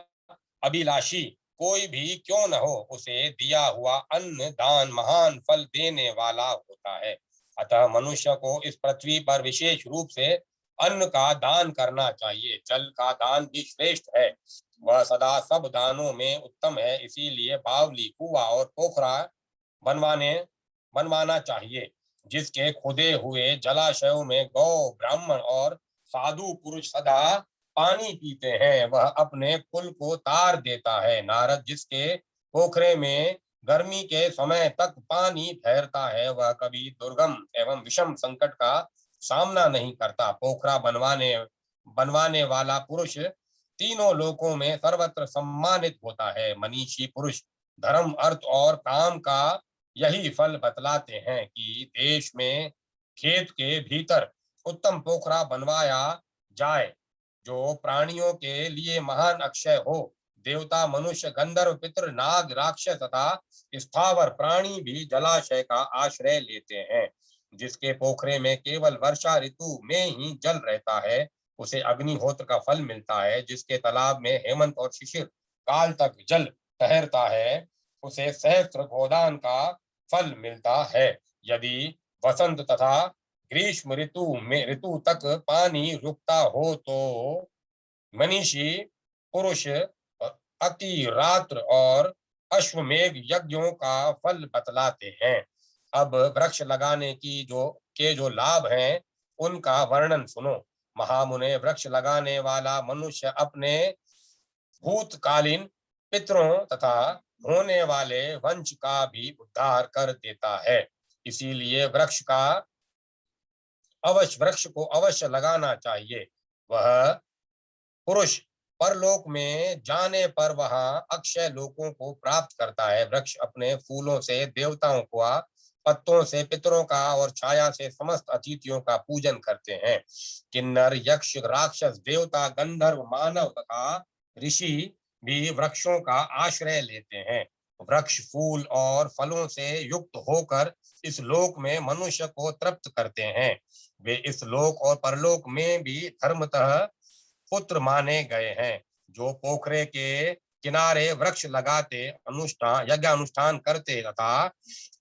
अभिलाषी कोई भी क्यों न हो, उसे दिया हुआ अन्न दान महान फल देने वाला होता है। अतः मनुष्य को इस पृथ्वी पर विशेष रूप से अन्न का दान करना चाहिए। जल का दान भी श्रेष्ठ है, वह सदा सब दानों में उत्तम है। इसीलिए बावली, कुआं और पोखरा बनवाने बनवाना चाहिए, जिसके खुदे हुए जलाशयों में गौ, ब्राह्मण और साधु पुरुष सदा पानी पीते हैं। वह अपने कुल को तार देता है। नारद जिसके पोखरे में गर्मी के समय तक पानी ठहरता है, वह कभी दुर्गम एवं विषम संकट का सामना नहीं करता। पोखरा बनवाने वाला पुरुष तीनों लोकों में सर्वत्र सम्मानित होता है। मनीषी पुरुष धर्म, अर्थ और काम का यही फल बतलाते हैं कि देश में खेत के भीतर उत्तम पोखरा बनवाया जाए, जो प्राणियों के लिए महान अक्षय हो। देवता, मनुष्य, गंधर्व, पितृ, नाग, राक्षस तथा स्थावर प्राणी भी जलाशय का आश्रय लेते हैं। जिसके पोखरे में केवल वर्षा ऋतु में ही जल रहता है, उसे अग्निहोत्र का फल मिलता है। जिसके तालाब में हेमंत और शिशिर काल तक जल ठहरता है, उसे सहस्त्र गोदान का फल मिलता है। यदि वसंत तथा ग्रीष्म ऋतु तक पानी रुकता हो तो मनीषी पुरुष अति रात्र और अश्वमेघ यज्ञों का फल बतलाते हैं। अब वृक्ष लगाने की जो लाभ हैं, उनका वर्णन सुनो। महामुने, वृक्ष लगाने वाला मनुष्य अपने भूतकालीन पितरों तथा होने वाले वंश का भी उद्धार कर देता है। इसीलिए वृक्ष को अवश्य लगाना चाहिए। वह पुरुष परलोक में जाने पर वहां अक्षय लोकों को प्राप्त करता है। वृक्ष अपने फूलों से देवताओं का, पत्तों से पितरों का और छाया से समस्त अतिथियों का पूजन करते हैं। किन्नर, यक्ष, राक्षस, देवता, गंधर्व, मानव तथा ऋषि भी वृक्षों का आश्रय लेते हैं। वृक्ष फूल और फलों से युक्त होकर इस लोक में मनुष्य को तृप्त करते हैं। वे इस लोक और परलोक में भी धर्मतः पुत्र माने गए हैं। जो पोखरे के किनारे वृक्ष लगाते, यज्ञ अनुष्ठान करते तथा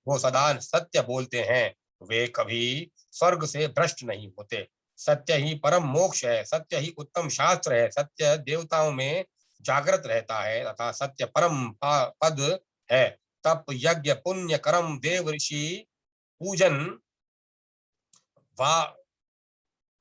वो सदा सत्य बोलते हैं, वे कभी स्वर्ग से भ्रष्ट नहीं होते। सत्य ही परम मोक्ष है, सत्य ही उत्तम शास्त्र है, सत्य देवताओं में जागृत रहता है तथा सत्य परम पद है। तप, यज्ञ, पुण्य कर्म, देव ऋषि पूजन, वा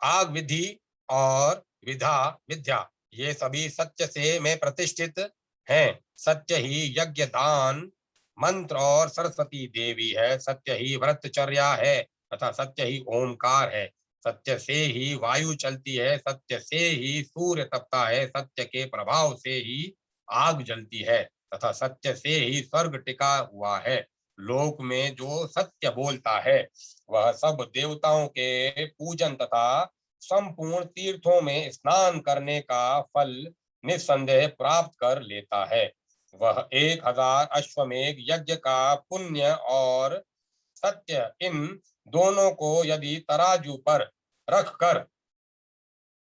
आग विधि और विद्या, ये सभी सत्य से में प्रतिष्ठित हैं। सत्य ही यज्ञ, दान, मंत्र और सरस्वती देवी है। सत्य ही व्रतचर्या है तथा सत्य ही ओमकार है। सत्य से ही वायु चलती है, सत्य से ही सूर्य तपता है, सत्य के प्रभाव से ही आग जलती है तथा सत्य से ही स्वर्ग टिका हुआ है। लोक में जो सत्य बोलता है, वह सब देवताओं के पूजन तथा संपूर्ण तीर्थों में स्नान करने का फल निस्संदेह प्राप्त कर लेता है। वह 1000 अश्वमेघ यज्ञ का पुण्य और सत्य, इन दोनों को यदि तराजू पर रखकर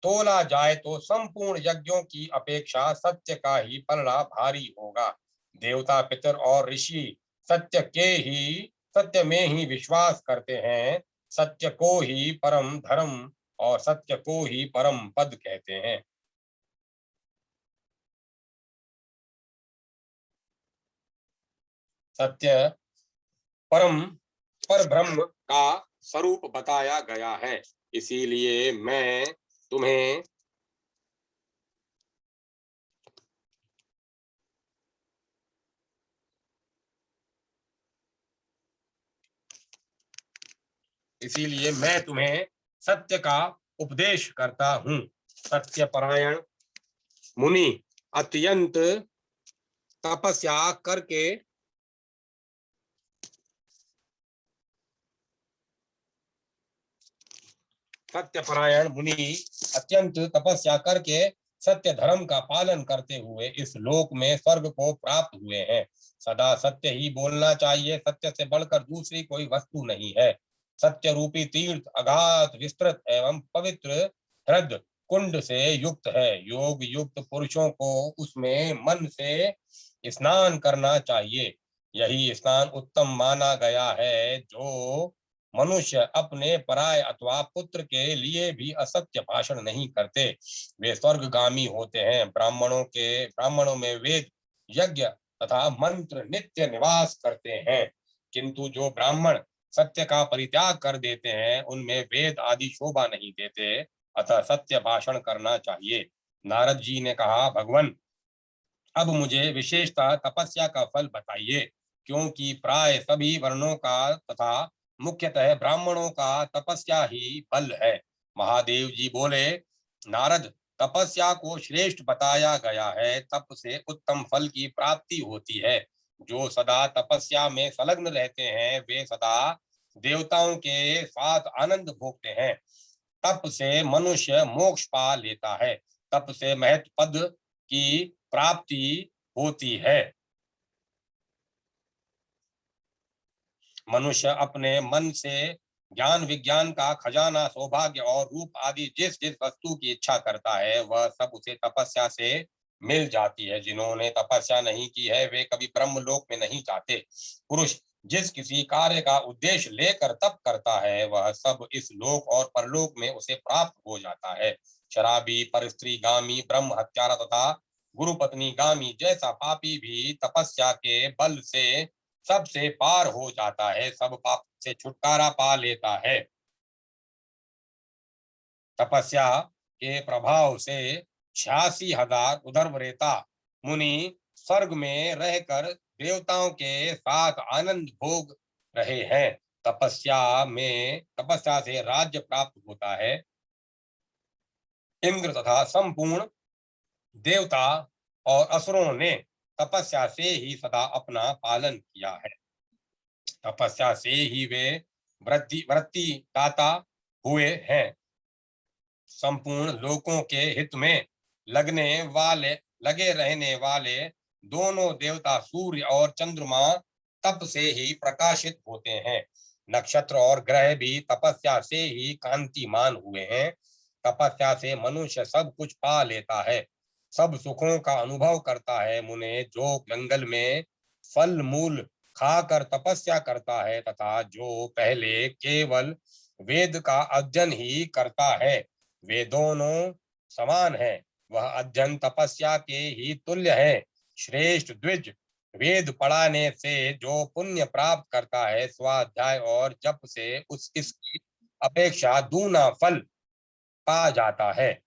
तोला जाए तो संपूर्ण यज्ञों की अपेक्षा सत्य का ही पलड़ा भारी होगा। देवता, पितर और ऋषि सत्य में ही विश्वास करते हैं। सत्य को ही परम धर्म और सत्य को ही परम पद कहते हैं। सत्य परम पर ब्रह्म का स्वरूप बताया गया है। इसीलिए मैं तुम्हें सत्य का उपदेश करता हूँ। सत्यपरायण मुनि अत्यंत तपस्या करके सत्य धर्म का पालन करते हुए इस लोक में स्वर्ग को प्राप्त हुए हैं। सदा सत्य ही बोलना चाहिए, सत्य से बढ़कर दूसरी कोई वस्तु नहीं है। सत्य रूपी तीर्थ अगाध, विस्तृत एवं पवित्र हृद कुंड से युक्त है। योग युक्त पुरुषों को उसमें मन से स्नान करना चाहिए। यही स्नान उत्तम माना गया है। जो मनुष्य अपने पराय अथवा पुत्र के लिए भी असत्य भाषण नहीं करते। वे स्वर्गगामी होते हैं। ब्राह्मणों में वेद, यज्ञ तथा मंत्र नित्य निवास करते हैं, किंतु जो ब्राह्मण सत्य का परित्याग कर देते हैं उनमें वेद आदि शोभा नहीं देते। अतः सत्य भाषण करना चाहिए। नारद जी ने कहा, भगवान, अब मुझे विशेषतः तपस्या का फल बताइए, क्योंकि प्राय सभी वर्णों का तथा मुख्यतः ब्राह्मणों का तपस्या ही फल है। महादेव जी बोले, नारद, तपस्या को श्रेष्ठ बताया गया है। तप से उत्तम फल की प्राप्ति होती है। जो सदा तपस्या में संलग्न रहते हैं वे सदा देवताओं के साथ आनंद भोगते हैं। तप से मनुष्य मोक्ष पा लेता है। तप से महत् पद की प्राप्ति होती है। मनुष्य अपने मन से ज्ञान विज्ञान का खजाना, सौभाग्य और रूप आदि जिस जिस वस्तु की इच्छा करता है वह सब उसे तपस्या से मिल जाती है। जिन्होंने तपस्या नहीं की है वे कभी ब्रह्म लोक में नहीं जाते। पुरुष जिस किसी कार्य का उद्देश्य लेकर तप करता है वह सब इस लोक और परलोक में उसे प्राप्त हो जाता है। शराबी, परस्त्री गामी, ब्रह्म हत्यारा तथा गुरु पत्नी गामी जैसा पापी भी तपस्या के बल से सबसे पार हो जाता है, सब पाप से छुटकारा पा लेता है। तपस्या के प्रभाव से 86,000 उधर्वरेता मुनि स्वर्ग में रहकर देवताओं के साथ आनंद भोग रहे हैं। तपस्या से राज्य प्राप्त होता है। इंद्र तथा संपूर्ण देवता और असुरों ने तपस्या से ही सदा अपना पालन किया है। तपस्या से ही वे वृत्ति दाता हुए हैं। संपूर्ण लोकों के हित में लगे रहने वाले दोनों देवता सूर्य और चंद्रमा तप से ही प्रकाशित होते हैं। नक्षत्र और ग्रह भी तपस्या से ही कांतिमान हुए हैं। तपस्या से मनुष्य सब कुछ पा लेता है, सब सुखों का अनुभव करता है। मुने, जो जंगल में फल मूल खाकर तपस्या करता है तथा जो पहले केवल वेद का अध्ययन ही करता है, वे दोनों समान हैं। वह अध्ययन तपस्या के ही तुल्य है। श्रेष्ठ द्विज, वेद पढ़ाने से जो पुण्य प्राप्त करता है, स्वाध्याय और जप से इसकी अपेक्षा दूना फल पा जाता है।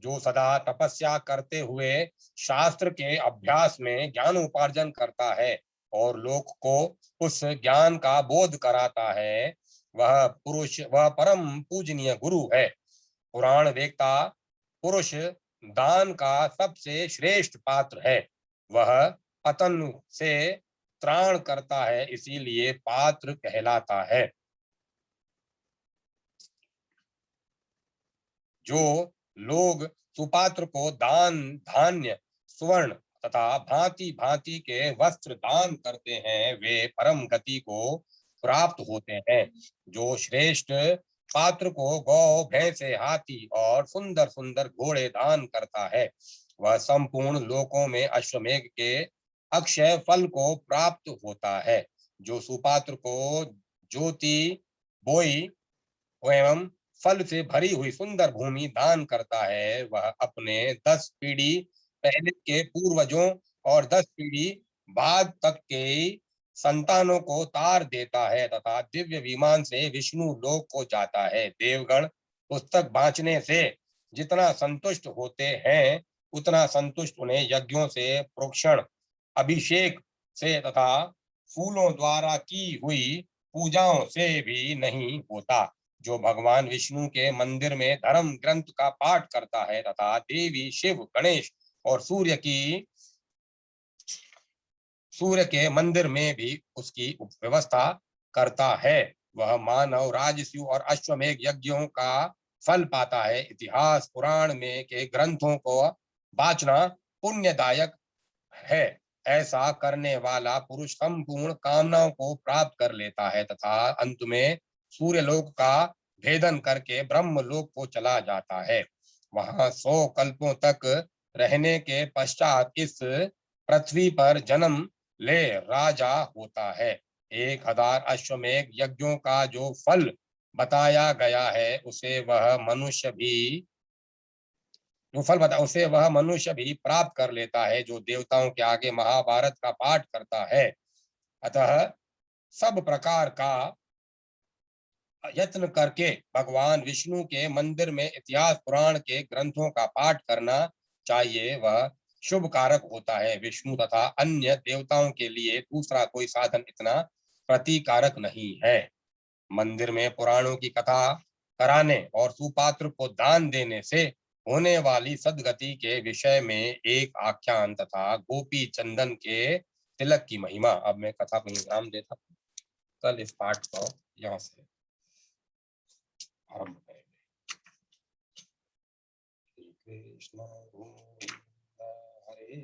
जो सदा तपस्या करते हुए शास्त्र के अभ्यास में ज्ञान उपार्जन करता है और लोक को उस ज्ञान का बोध कराता है, वह परम पूजनीय गुरु है। पुराण वेत्ता पुरुष दान का सबसे श्रेष्ठ पात्र है। वह पतन से त्राण करता है, इसीलिए पात्र कहलाता है। जो लोग सुपात्र को दान, धान्य, स्वर्ण तथा भांति भांति के वस्त्र दान करते हैं वे परम गति को प्राप्त होते हैं। जो श्रेष्ठ पात्र को गौ, भैंसे, हाथी और सुंदर सुंदर घोड़े दान करता है वह संपूर्ण लोकों में अश्वमेघ के अक्षय फल को प्राप्त होता है। जो सुपात्र को ज्योति, बोई एवं फल से भरी हुई सुंदर भूमि दान करता है वह अपने 10 पीढ़ी पहले के पूर्वजों और 10 पीढ़ी बाद तक के संतानों को तार देता है तथा दिव्य विमान से विष्णु लोक को जाता है। देवगण पुस्तक बांचने से जितना संतुष्ट होते हैं उतना संतुष्ट उन्हें यज्ञों से, प्रोक्षण, अभिषेक से तथा फूलों द्वारा की हुई पूजाओं से भी नहीं होता। जो भगवान विष्णु के मंदिर में धर्म ग्रंथ का पाठ करता है तथा देवी शिव, गणेश और सूर्य के मंदिर में भी उसकी व्यवस्था करता है, वह मानव, राजस्यु और अश्वमेघ यज्ञों का फल पाता है। इतिहास पुराण में के ग्रंथों को बांचना पुण्यदायक है। ऐसा करने वाला पुरुष संपूर्ण कामनाओं को प्राप्त कर लेता है तथा अंत में सूर्यलोक का भेदन करके ब्रह्म लोक को चला जाता है। वहां 100 कल्पों तक रहने के पश्चात इस पृथ्वी पर जन्म ले राजा होता है। 1000 अश्वमेध यज्ञों का जो फल बताया गया है उसे वह मनुष्य भी प्राप्त कर लेता है जो देवताओं के आगे महाभारत का पाठ करता है। अतः सब प्रकार का यत्न करके भगवान विष्णु के मंदिर में इतिहास पुराण के ग्रंथों का पाठ करना चाहिए। वह शुभ कारक होता है। विष्णु तथा अन्य देवताओं के लिए दूसरा कोई साधन इतना प्रतिकारक नहीं है। मंदिर में पुराणों की कथा कराने और सुपात्र को दान देने से होने वाली सदगति के विषय में एक आख्यान तथा गोपी चंदन के तिलक की महिमा। अब मैं कथा को विराम देता हूँ। कल इस पाठ को यहाँ से आरंभ करेंगे। श्री कृष्ण हरे